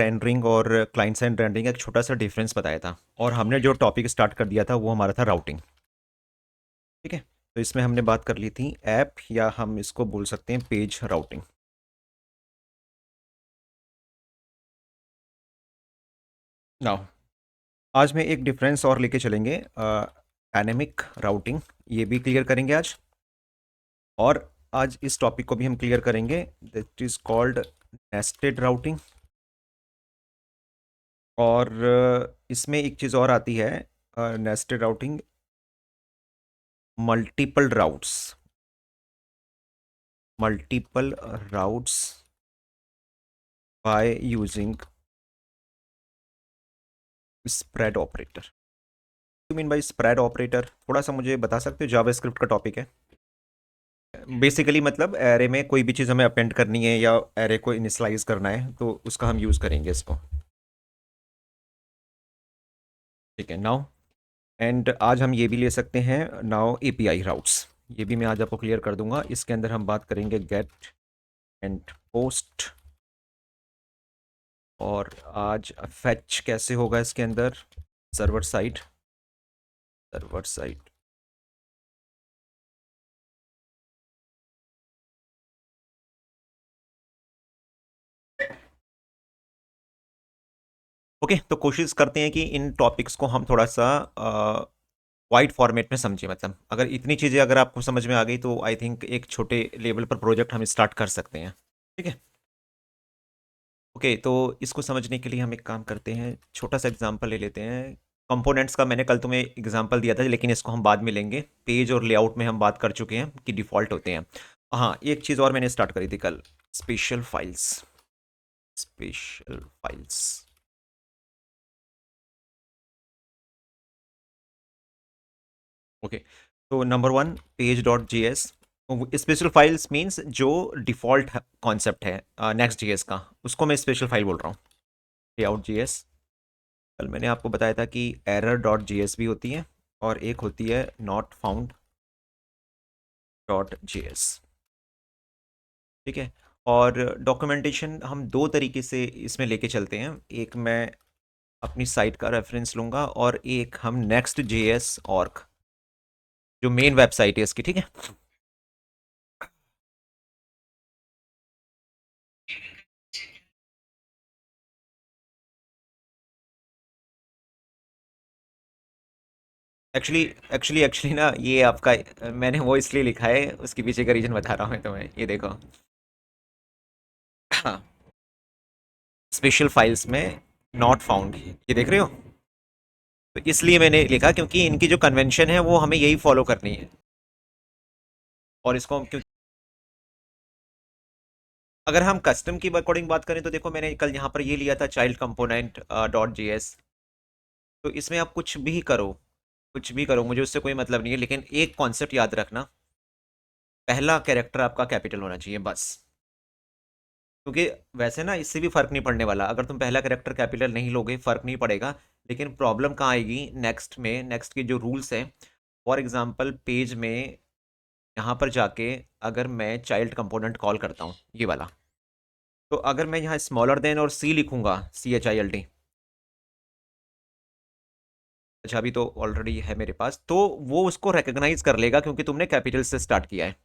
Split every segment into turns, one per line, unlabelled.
Rendering और client side rendering का एक छोटा सा डिफरेंस बताया था, और हमने जो टॉपिक स्टार्ट कर दिया था वो हमारा था राउटिंग। ठीक है, तो इसमें हमने बात कर ली थी ऐप, या हम इसको बोल सकते हैं पेज राउटिंग। नाउ आज में एक डिफरेंस और लेके चलेंगे, डायनेमिक राउटिंग, ये भी क्लियर करेंगे आज। और आज इस टॉपिक को भी हम क्लियर करेंगे, that is called nested routing. और इसमें एक चीज़ और आती है, nested routing, multiple routes, multiple routes by using spread operator. You mean by spread operator, थोड़ा सा मुझे बता सकते हो? जावास्क्रिप्ट का टॉपिक है बेसिकली, मतलब एरे में कोई भी चीज़ हमें अपेंड करनी है या एरे को इनिशलाइज करना है तो उसका हम यूज़ करेंगे इसको। ठीक है, नाउ एंड आज हम ये भी ले सकते हैं, नाउ एपीआई राउट्स, ये भी मैं आज आपको क्लियर कर दूंगा। इसके अंदर हम बात करेंगे गेट एंड पोस्ट, और आज फेच कैसे होगा इसके अंदर, server side, server side. Okay, तो कोशिश करते हैं कि इन टॉपिक्स को हम थोड़ा सा वाइड फॉर्मेट में समझें। मतलब अगर इतनी चीज़ें अगर आपको समझ में आ गई तो आई थिंक एक छोटे लेवल पर प्रोजेक्ट हम स्टार्ट कर सकते हैं। ठीक है, ओके, तो इसको समझने के लिए हम एक काम करते हैं, छोटा सा एग्जांपल ले लेते हैं। कंपोनेंट्स का मैंने कल तुम्हें एग्जांपल दिया था, लेकिन इसको हम बाद में लेंगे। पेज और लेआउट में हम बात कर चुके हैं कि डिफ़ॉल्ट होते हैं। हाँ, एक चीज़ और मैंने स्टार्ट करी थी कल, special files, special files. Okay, तो number one, page dot G S. Special files means जो डिफ़ॉल्ट कॉन्सेप्ट है नेक्स्ट जी एस का, उसको मैं स्पेशल फाइल बोल रहा हूँ। लेआउट जी एस, कल मैंने आपको बताया था कि एरर डॉट जी एस भी होती है, और एक होती है not found dot G S. ठीक है, और डॉक्यूमेंटेशन हम दो तरीके से इसमें लेके चलते हैं, एक मैं अपनी साइट का रेफरेंस लूंगा, और एक हम नेक्स्ट जे एस ऑर्ग, जो मेन वेबसाइट है इसकी। ठीक है, एक्चुअली एक्चुअली एक्चुअली ना, ये आपका मैंने वो इसलिए लिखा है, उसके पीछे का रीजन बता रहा हूँ मैं तुम्हें, ये देखो। हाँ, स्पेशल फाइल्स में नॉट फाउंड, ये देख रहे हो? तो इसलिए मैंने लिखा क्योंकि इनकी जो कन्वेंशन है वो हमें यही फॉलो करनी है। और इसको हम क्यों, अगर हम कस्टम की अकॉर्डिंग बात करें तो देखो, मैंने कल यहाँ पर ये लिया था child component dot G S. तो इसमें आप कुछ भी करो, कुछ भी करो, मुझे उससे कोई मतलब नहीं है, लेकिन एक कॉन्सेप्ट याद रखना, पहला कैरेक्टर आपका कैपिटल होना चाहिए बस। क्योंकि वैसे ना इससे भी फर्क नहीं पड़ने वाला, अगर तुम पहला कैरेक्टर कैपिटल नहीं लोगे फर्क नहीं पड़ेगा। लेकिन प्रॉब्लम कहाँ आएगी नेक्स्ट में, नेक्स्ट के जो रूल्स हैं, फॉर एग्जांपल पेज में यहाँ पर जाके अगर मैं चाइल्ड कंपोनेंट कॉल करता हूँ ये वाला, तो अगर मैं यहाँ स्मॉलर देन और सी लिखूंगा, C H I L D, अच्छा अभी तो ऑलरेडी है मेरे पास, तो वो उसको रिकग्नाइज कर लेगा क्योंकि तुमने कैपिटल से स्टार्ट किया है।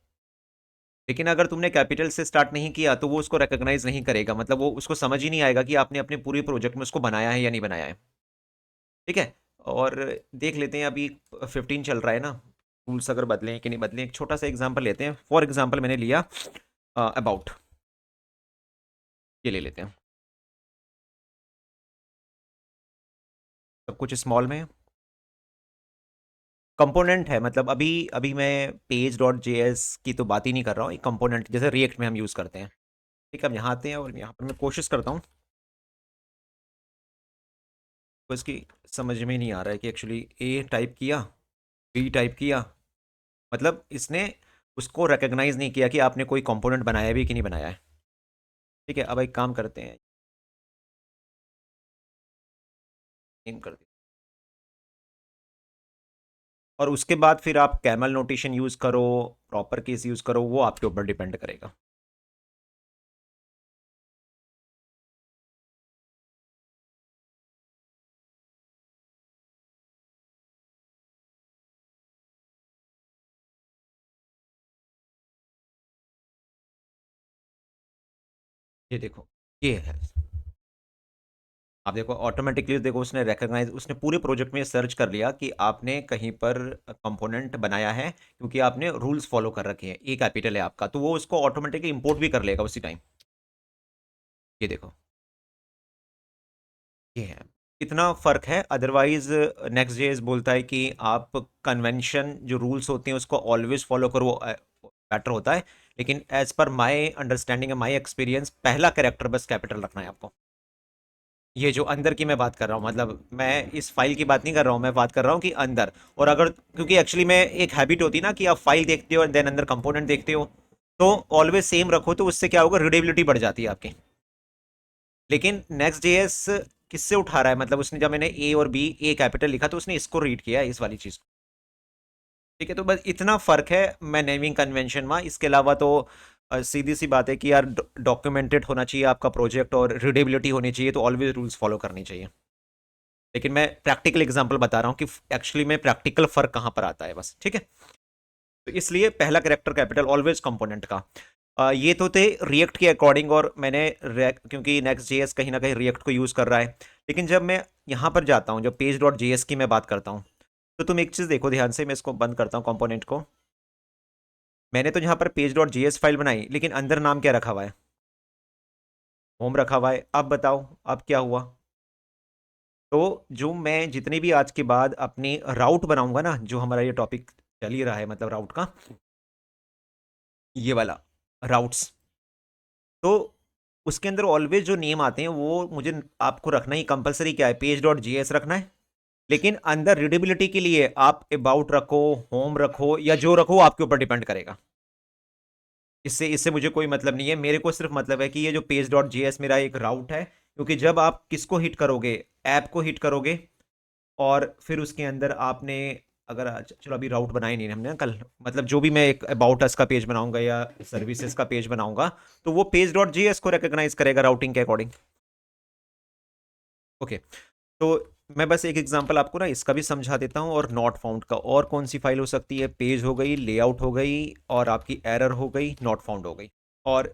लेकिन अगर तुमने कैपिटल से स्टार्ट नहीं किया तो वो उसको रिकॉग्नाइज नहीं करेगा, मतलब वो उसको समझ ही नहीं आएगा कि आपने अपने पूरे प्रोजेक्ट में उसको बनाया है या नहीं बनाया है। ठीक है, और देख लेते हैं अभी 15 चल रहा है ना, रूल्स अगर बदले कि नहीं बदले। एक छोटा सा एग्जांपल लेते हैं, फॉर एग्जांपल मैंने लिया अबाउट, ये ले लेते हैं, सब कुछ स्मॉल में कंपोनेंट है। मतलब अभी अभी मैं पेज डॉट जे एस की तो बात ही नहीं कर रहा हूँ, एक कंपोनेंट जैसे रिएक्ट में हम यूज़ करते हैं। ठीक है, अब यहाँ आते हैं और यहाँ पर मैं कोशिश करता हूँ, तो इसकी समझ में नहीं आ रहा है कि एक्चुअली ए टाइप किया, बी टाइप किया, मतलब इसने उसको रिकॉग्नाइज नहीं किया कि आपने कोई कंपोनेंट बनाया भी कि नहीं बनाया है। ठीक है, अब एक काम करते हैं, नेम कर दिया, और उसके बाद फिर आप कैमल नोटेशन यूज़ करो, प्रॉपर केस यूज़ करो, वो आपके ऊपर डिपेंड करेगा। ये देखो, ये है। आप देखो ऑटोमेटिकली, देखो उसने रिकॉग्नाइज, उसने पूरे प्रोजेक्ट में सर्च कर लिया कि आपने कहीं पर कंपोनेंट बनाया है, क्योंकि आपने रूल्स फॉलो कर रखे हैं, ए कैपिटल है आपका, तो वो उसको ऑटोमेटिकली इंपोर्ट भी कर लेगा उसी टाइम। ये देखो, ये है। इतना फर्क है। अदरवाइज नेक्स्ट जेएस बोलता है कि आप कन्वेंशन जो रूल्स होते हैं उसको ऑलवेज फॉलो करो, वो बेटर होता है। लेकिन एज पर माय अंडरस्टैंडिंग है, माय एक्सपीरियंस, पहला कैरेक्टर बस कैपिटल रखना है आपको। ये जो अंदर की मैं बात कर रहा हूँ, मतलब मैं इस फाइल की बात नहीं कर रहा हूँ, मैं बात कर रहा हूँ कि अंदर। और अगर, क्योंकि एक्चुअली में एक हैबिट होती है ना कि आप फाइल देखते हो और देन अंदर कंपोनेंट देखते हो, तो ऑलवेज सेम रखो, तो उससे क्या होगा, रीडेबिलिटी बढ़ जाती है आपकी। लेकिन नेक्स्ट जेएस किससे उठा रहा है, मतलब उसने जब मैंने ए और बी, ए कैपिटल लिखा तो उसने इसको रीड किया है, इस वाली चीज को। ठीक है, तो बस इतना फर्क है मैं नेमिंग कन्वेंशन में। इसके अलावा तो सीधी सी बात है कि यार डॉक्यूमेंटेड होना चाहिए आपका प्रोजेक्ट और रीडेबिलिटी होनी चाहिए, तो ऑलवेज रूल्स फॉलो करनी चाहिए। लेकिन मैं प्रैक्टिकल एग्जांपल बता रहा हूँ कि एक्चुअली में प्रैक्टिकल फर्क कहाँ पर आता है बस, ठीक है। तो इसलिए पहला करेक्टर कैपिटल ऑलवेज कंपोनेंट का। ये तो थे रिएक्ट के अकॉर्डिंग, और मैंने क्योंकि नेक्स्ट जेएस कहीं ना कहीं रिएक्ट को यूज कर रहा है। लेकिन जब मैं यहाँ पर जाता हूँ, जब पेज डॉट जेएस की मैं बात करता हूँ, तो तुम एक चीज देखो ध्यान से, मैं इसको बंद करता हूँ कंपोनेंट को। मैंने तो यहाँ पर पेज डॉट जेएस फाइल बनाई, लेकिन अंदर नाम क्या रखा हुआ है, होम रखा हुआ है। अब बताओ अब क्या हुआ। तो जो मैं जितने भी आज के बाद अपनी राउट बनाऊंगा ना, जो हमारा ये टॉपिक चल ही रहा है, मतलब राउट का, ये वाला राउट्स, तो उसके अंदर ऑलवेज जो नेम आते हैं वो मुझे आपको रखना ही कंपलसरी, क्या है, पेज डॉट जीएस रखना है। लेकिन अंदर रीडेबिलिटी के लिए आप अबाउट रखो, होम रखो, या जो रखो, आपके ऊपर डिपेंड करेगा। इससे इससे मुझे कोई मतलब नहीं है, मेरे को सिर्फ मतलब है कि ये जो पेज डॉट जीएस मेरा एक राउट है, क्योंकि जब आप किसको हिट करोगे, ऐप को हिट करोगे, और फिर उसके अंदर आपने, अगर चलो अभी राउट बनाए नहीं हमने कल, मतलब जो भी मैं एक अबाउट अस का पेज बनाऊंगा या सर्विसेज का पेज बनाऊंगा, तो वो पेज डॉट जीएस को रिकॉग्नाइज करेगा राउटिंग के अकॉर्डिंग। ओके, तो मैं बस एक एग्जांपल आपको ना इसका भी समझा देता हूँ, और नॉट फाउंड का, और कौन सी फाइल हो सकती है, पेज हो गई, लेआउट हो गई, और आपकी एरर हो गई, नॉट फाउंड हो गई। और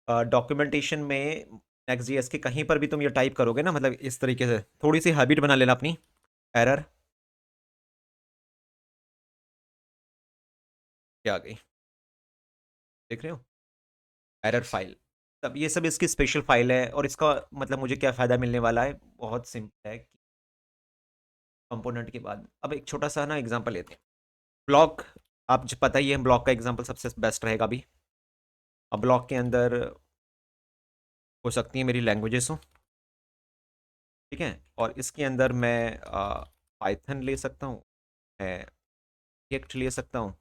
डॉक्यूमेंटेशन में नेक्स्ट जीएस के कहीं पर भी तुम ये टाइप करोगे ना, मतलब इस तरीके से थोड़ी सी हैबिट बना लेना अपनी, एरर क्या आ गई, देख रहे हो, एरर फाइल। तब ये सब इसकी स्पेशल फाइल है, और इसका मतलब मुझे क्या फ़ायदा मिलने वाला है, बहुत सिंपल है। कंपोनेंट के बाद अब एक छोटा सा ना एग्जांपल लेते हैं, ब्लॉक। आप जो पता ही है, ब्लॉक का एग्जांपल सबसे बेस्ट रहेगा अभी। अब ब्लॉक के अंदर हो सकती है मेरी लैंग्वेजेस हो, ठीक है, और इसके अंदर मैं पाइथन ले सकता हूँ, मैं रिएक्ट ले सकता हूँ,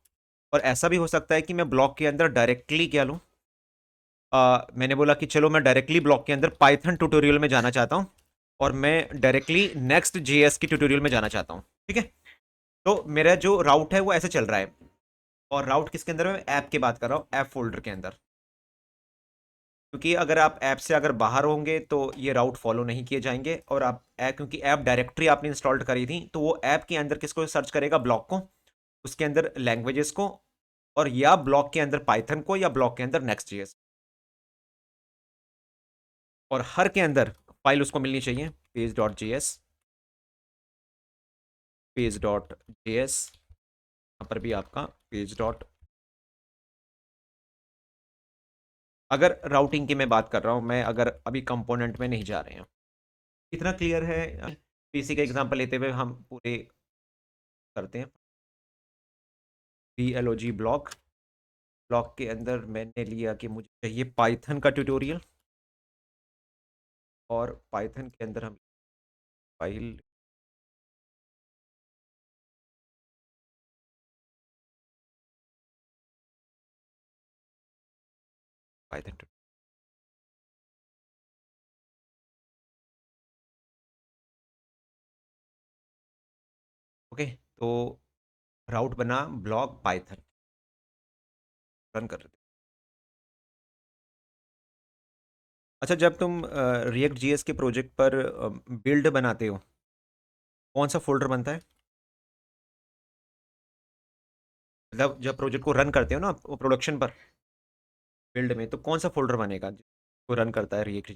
और ऐसा भी हो सकता है कि मैं ब्लॉक के अंदर डायरेक्टली क्या लूँ, मैंने बोला कि चलो मैं डायरेक्टली ब्लॉक के अंदर पाइथन ट्यूटोरियल में जाना चाहता हूँ, और मैं डायरेक्टली नेक्स्ट जेएस की ट्यूटोरियल में जाना चाहता हूँ, ठीक है। तो मेरा जो राउट है वो ऐसे चल रहा है। और राउट किसके अंदर है, मैं ऐप की बात कर रहा हूँ, ऐप फोल्डर के अंदर। क्योंकि अगर आप ऐप से अगर बाहर होंगे तो ये राउट फॉलो नहीं किए जाएंगे, और आप ऐप, क्योंकि ऐप डायरेक्टरी आपने इंस्टॉल करी थी, तो वो ऐप के अंदर किसको सर्च करेगा, ब्लॉक को, उसके अंदर लैंग्वेजेस को, और या ब्लॉक के अंदर पाइथन को, या ब्लॉक के अंदर नेक्स्ट जेएस, और हर के अंदर फाइल उसको मिलनी चाहिए, page dot JS, page dot JS, यहाँ पर भी आपका पेज डॉट। अगर राउटिंग की मैं बात कर रहा हूँ, मैं अगर अभी कंपोनेंट में नहीं जा रहे हैं, इतना क्लियर है। पीसी का एग्जांपल लेते हुए हम पूरे करते हैं। BLOG ब्लॉक, ब्लॉक के अंदर मैंने लिया कि मुझे चाहिए पाइथन का ट्यूटोरियल, और पाइथन के अंदर हम फाइल, पाइथन। ओके, तो राउट बना ब्लॉक पाइथन, रन कर देते। अच्छा, जब तुम रिएक्ट जीएस के प्रोजेक्ट पर बिल्ड बनाते हो, कौन सा फोल्डर बनता है, मतलब जब प्रोजेक्ट को रन करते हो ना प्रोडक्शन पर, बिल्ड में, तो कौन सा फोल्डर बनेगा। वो रन करता है रिएक्ट।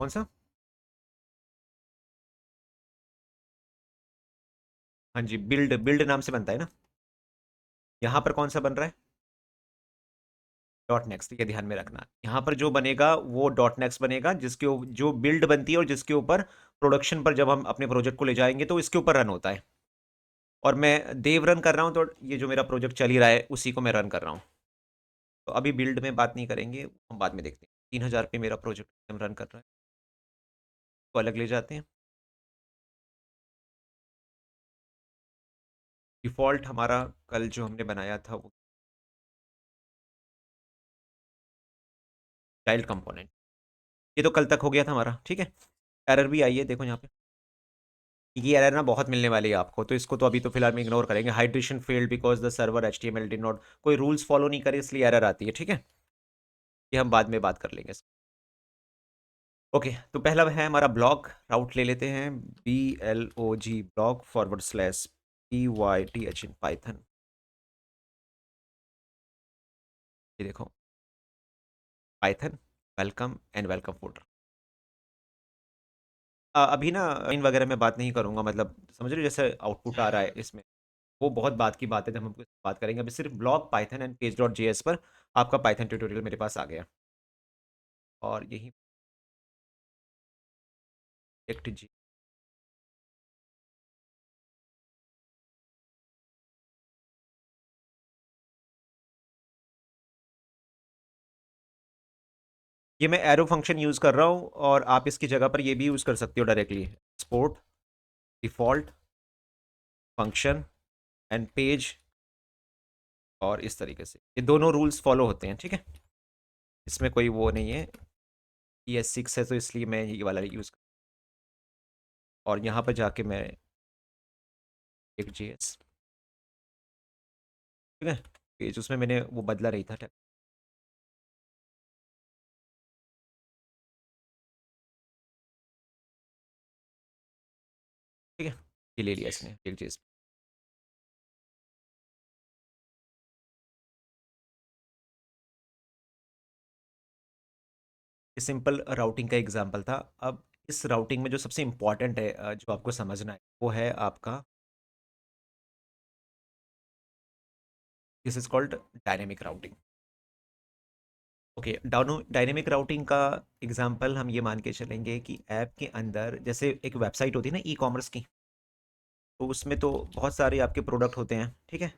कौन सा? हाँ जी, बिल्ड बिल्ड नाम से बनता है ना। यहाँ पर कौन सा बन रहा है? डॉट नेक्स्ट, ये ध्यान में रखना। यहाँ पर जो बनेगा वो डॉट नेक्स्ट बनेगा, जो बिल्ड बनती है और जिसके ऊपर प्रोडक्शन पर जब हम अपने प्रोजेक्ट को ले जाएंगे तो इसके ऊपर रन होता है। और मैं देव रन कर रहा हूँ, तो ये जो मेरा प्रोजेक्ट चल ही रहा है उसी को मैं रन कर रहा हूँ। तो अभी बिल्ड में बात नहीं करेंगे, हम बाद में देखते हैं। 3000 पे मेरा प्रोजेक्ट हम रन कर रहा है, तो अलग ले जाते हैं। डिफ़ॉल्ट हमारा कल जो हमने बनाया था वो चाइल्ड कंपोनेंट, ये तो कल तक हो गया था हमारा, ठीक है। एरर भी आई है, देखो यहाँ पे। ये एरर ना बहुत मिलने वाली है आपको, तो इसको तो अभी तो फिलहाल में इग्नोर करेंगे। Hydration failed because the server HTML did not, कोई रूल्स फॉलो नहीं करे इसलिए एरर आती है, ठीक है। ये हम बाद में बात कर लेंगे। ओके, तो पहला है हमारा ब्लॉग राउट ले लेते हैं। BLOG blog/pyth in Python. ये देखो, Python welcome and welcome folder. अभी ना इन वगैरह में बात नहीं करूंगा, मतलब समझ रहे हो, जैसे आउटपुट आ रहा है इसमें, वो बहुत बात की बात है, जब हम कुछ बात करेंगे। अभी सिर्फ ब्लॉग पाइथन एंड page.js पर आपका पाइथन ट्यूटोरियल मेरे पास आ गया। और यही एक्ट जी, ये मैं एरो फंक्शन यूज़ कर रहा हूँ, और आप इसकी जगह पर ये भी यूज़ कर सकते हो directly. Export default function and page, और इस तरीके से ये दोनों रूल्स फॉलो होते हैं, ठीक है। इसमें कोई वो नहीं है। ये 6 है तो इसलिए मैं ये वाला यूज़ कर, और यहाँ पर जाके मैं एक JS, ठीक है, पेज उसमें मैंने वो बदला नहीं था, ठीक है। ये ले लिया इसने एक JS। ये सिंपल राउटिंग का एग्जांपल था। अब इस राउटिंग में जो सबसे इम्पोर्टेंट है, जो आपको समझना है, वो है आपका, this is called dynamic routing. Okay, dynamic routing का एग्जांपल हम ये मान के चलेंगे कि ऐप के अंदर जैसे एक वेबसाइट होती है ना ई कॉमर्स की, तो उसमें तो बहुत सारे आपके प्रोडक्ट होते हैं, ठीक है।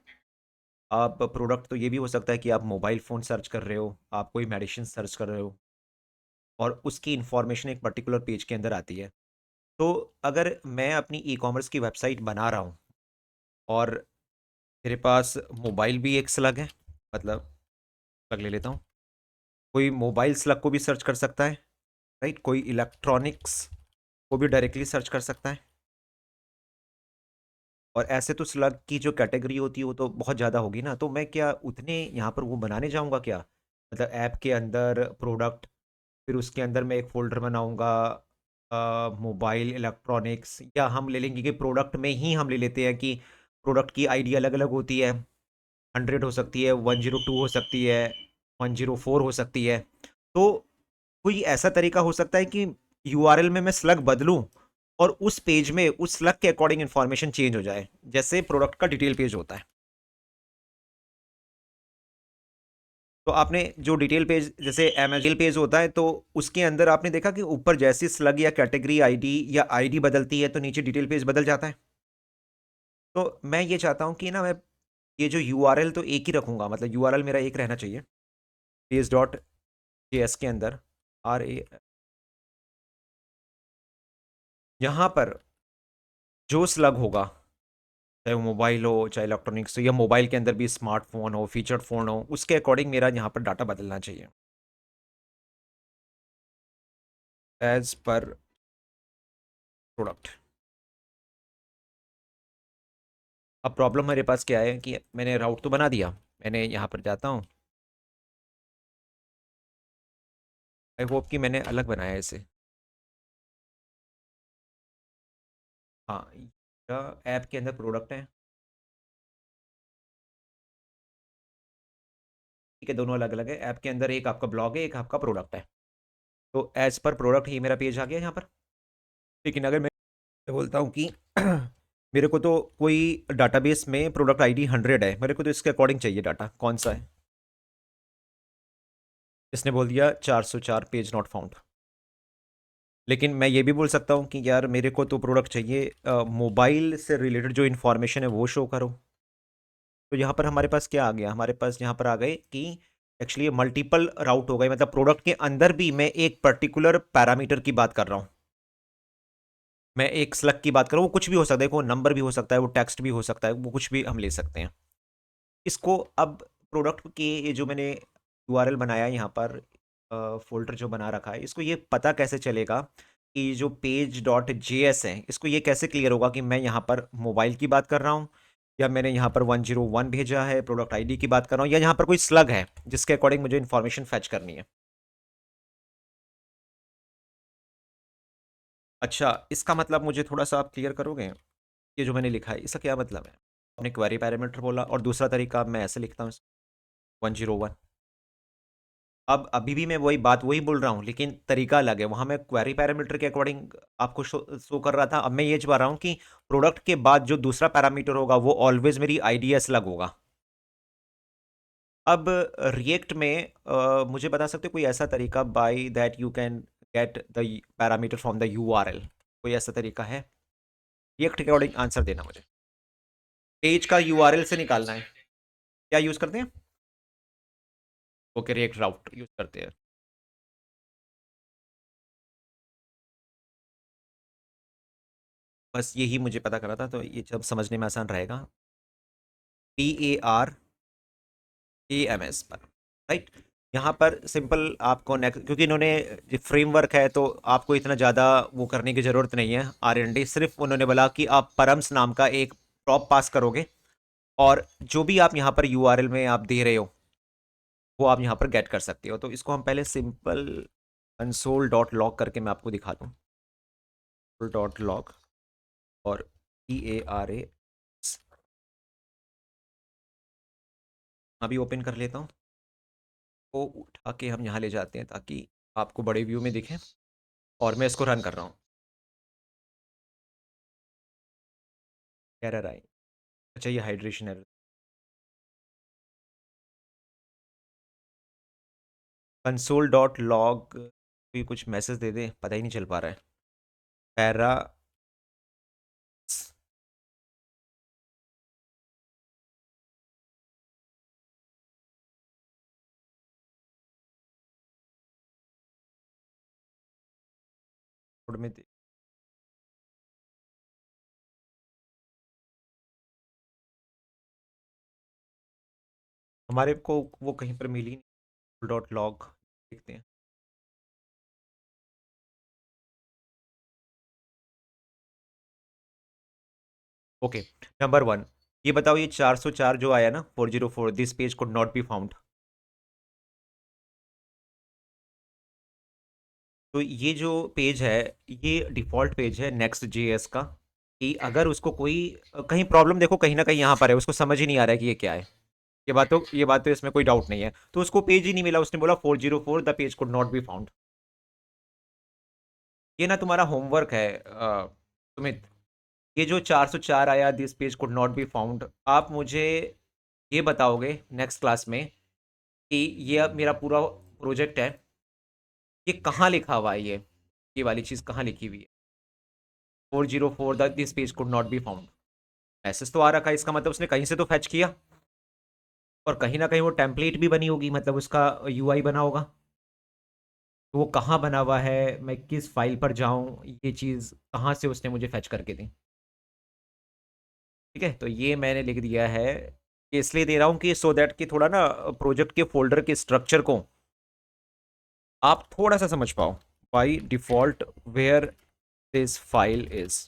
आप प्रोडक्ट तो ये भी हो सकता है कि आप मोबाइल फ़ोन सर्च कर रहे हो, आप कोई मेडिसिन सर्च कर रहे हो, और उसकी इंफॉर्मेशन एक पर्टिकुलर पेज के अंदर आती है। तो अगर मैं अपनी ई कॉमर्स की वेबसाइट बना रहा हूँ, और मेरे पास मोबाइल भी एक स्लग है, मतलब स्लग ले लेता हूँ, कोई मोबाइल स्लग को भी सर्च कर सकता है, राइट, कोई इलेक्ट्रॉनिक्स को भी डायरेक्टली सर्च कर सकता है। और ऐसे तो स्लग की जो कैटेगरी होती है वो तो बहुत ज़्यादा होगी ना, तो मैं क्या उतने यहाँ पर वो बनाने जाऊँगा क्या? मतलब ऐप के अंदर प्रोडक्ट, फिर उसके अंदर मैं एक फ़ोल्डर बनाऊँगा मोबाइल इलेक्ट्रॉनिक्स, या हम ले लेंगे कि प्रोडक्ट में ही हम ले लेते हैं कि प्रोडक्ट की आईडी अलग-अलग होती है, 100 हो सकती है, 102 हो सकती है, 104 हो सकती है। तो कोई ऐसा तरीका हो सकता है कि यूआरएल में मैं स्लग बदलूँ, और उस पेज में उस स्लग के अकॉर्डिंग इन्फॉर्मेशन चेंज हो जाए, जैसे प्रोडक्ट का डिटेल पेज होता है। तो आपने जो डिटेल पेज जैसे अमेजन पेज होता है, तो उसके अंदर आपने देखा कि ऊपर जैसी स्लग या कैटेगरी आईडी या आईडी बदलती है तो नीचे डिटेल पेज बदल जाता है। तो मैं ये चाहता हूँ कि ना मैं ये जो यूआरएल तो एक ही रखूंगा, मतलब यूआरएल मेरा एक रहना चाहिए, पेज.js के अंदर RA, यहाँ पर जो स्लग होगा, चाहे वो मोबाइल हो चाहे इलेक्ट्रॉनिक्स हो, या मोबाइल के अंदर भी स्मार्टफोन हो फीचर्ड फ़ोन हो, उसके अकॉर्डिंग मेरा यहाँ पर डाटा बदलना चाहिए एज पर प्रोडक्ट। अब प्रॉब्लम मेरे पास क्या है कि मैंने राउट तो बना दिया, मैंने यहाँ पर जाता हूँ, आई होप कि मैंने अलग बनाया है इसे। हाँ, ऐप के अंदर प्रोडक्ट है, ठीक है, दोनों अलग अलग है। ऐप के अंदर एक आपका ब्लॉग है, एक आपका प्रोडक्ट है। तो एज पर प्रोडक्ट ही मेरा पेज आ गया यहाँ पर। लेकिन अगर मैं बोलता हूँ कि मेरे को तो कोई डाटाबेस में प्रोडक्ट आईडी 100 है, मेरे को तो इसके अकॉर्डिंग चाहिए डाटा, कौन सा है? इसने बोल दिया 404 पेज नॉट फाउंड। लेकिन मैं ये भी बोल सकता हूँ कि यार मेरे को तो प्रोडक्ट चाहिए मोबाइल से रिलेटेड जो इन्फॉर्मेशन है वो शो करो। तो यहाँ पर हमारे पास क्या आ गया? हमारे पास यहाँ पर आ गए कि एक्चुअली मल्टीपल राउट हो गए, मतलब प्रोडक्ट के अंदर भी मैं एक पर्टिकुलर पैरामीटर की बात कर रहा हूँ। मैं एक स्लग की बात कर रहा हूँ, वो कुछ भी हो सकता है, वो नंबर भी हो सकता है, वो टेक्स्ट भी हो सकता है, वो कुछ भी हम ले सकते हैं इसको। अब प्रोडक्ट के ये जो मैंने यूआरएल बनाया यहाँ पर, फोल्डर जो बना रखा है, इसको ये पता कैसे चलेगा कि जो पेज डॉट जेएस है, इसको ये कैसे क्लियर होगा कि मैं यहाँ पर मोबाइल की बात कर रहा हूँ, या मैंने यहाँ पर 101 भेजा है प्रोडक्ट आईडी की बात कर रहा हूँ, या यहाँ पर कोई स्लग है जिसके अकॉर्डिंग मुझे इन्फॉर्मेशन फैच करनी है। अच्छा, इसका मतलब मुझे थोड़ा सा आप क्लियर करोगे? ये जो मैंने लिखा है इसका क्या मतलब है? आपने क्वेरी पैरामीटर बोला, और दूसरा तरीका मैं ऐसे लिखता हूँ 101। अब अभी भी मैं वही बात वही बोल रहा हूँ, लेकिन तरीका अलग है। वहां मैं क्वेरी पैरामीटर के अकॉर्डिंग आपको शो कर रहा था, अब मैं ये चाह रहा हूँ कि प्रोडक्ट के बाद जो दूसरा पैरामीटर होगा वो ऑलवेज मेरी आईडीएस अलग होगा। अब रिएक्ट में मुझे बता सकते हो कोई ऐसा तरीका by that you can get the parameter from the URL? कोई ऐसा तरीका है? रिएक्ट के अकॉर्डिंग आंसर देना मुझे। पेज का यूआरएल से निकालना है, क्या यूज करते हैं? ओके, रिएक्ट राउट यूज करते हैं। बस यही मुझे पता करा था, तो ये जब समझने में आसान रहेगा। PARAMS पर, राइट। यहाँ पर सिंपल आपको नेक्स्ट, क्योंकि इन्होंने फ्रेमवर्क है तो आपको इतना ज़्यादा वो करने की ज़रूरत नहीं है R&D। सिर्फ उन्होंने बोला कि आप परम्स नाम का एक प्रॉप पास करोगे, और जो भी आप यहाँ पर यूआरएल में आप दे रहे हो वो आप यहाँ पर गेट कर सकते हो। तो इसको हम पहले सिंपल कंसोल डॉट लॉग करके मैं आपको दिखा दूँ। डॉट लॉग और PARA अभी ओपन कर लेता हूँ। को उठा के हम यहाँ ले जाते हैं ताकि आपको बड़े व्यू में दिखे, और मैं इसको रन कर रहा हूँ। एरर आई। अच्छा, ये hydration error. Console dot log भी कुछ मैसेज दे दे, पता ही नहीं चल पा रहा है। पैरा में हमारे को वो कहीं पर मिली नहीं। डॉट लॉग देखते हैं। ओके, नंबर वन, ये बताओ, ये 404 जो आया ना, 404, this page could not be found. तो ये जो पेज है, ये डिफॉल्ट पेज है नेक्स्ट जेएस का, कि अगर उसको कोई कहीं प्रॉब्लम, देखो कहीं ना कहीं यहाँ पर है, उसको समझ ही नहीं आ रहा है कि ये क्या है। ये बात तो इसमें कोई डाउट नहीं है। तो उसको पेज ही नहीं मिला, उसने बोला 404 the page could not be found. ये ना तुम्हारा होमवर्क है सुमित। ये जो 404 आया, this page could not be found, आप मुझे ये बताओगे नेक्स्ट क्लास में कि ये अब मेरा पूरा प्रोजेक्ट है, ये कहाँ लिखा हुआ है, ये वाली चीज़ कहाँ लिखी हुई है? 404 the this page could not be found. Message तो आ रखा है, इसका मतलब उसने कहीं से तो फैच किया, और कहीं ना कहीं वो टेम्पलेट भी बनी होगी, मतलब उसका यूआई बना होगा। तो वो कहाँ बना हुआ है, मैं किस फाइल पर जाऊँ, ये चीज़ कहाँ से उसने मुझे फैच करके दी? ठीक है, तो ये मैंने लिख दिया है। ये इसलिए दे रहा हूँ कि सो दैट कि थोड़ा ना प्रोजेक्ट के फोल्डर के स्ट्रक्चर को आप थोड़ा सा समझ पाओ। By default where this file is,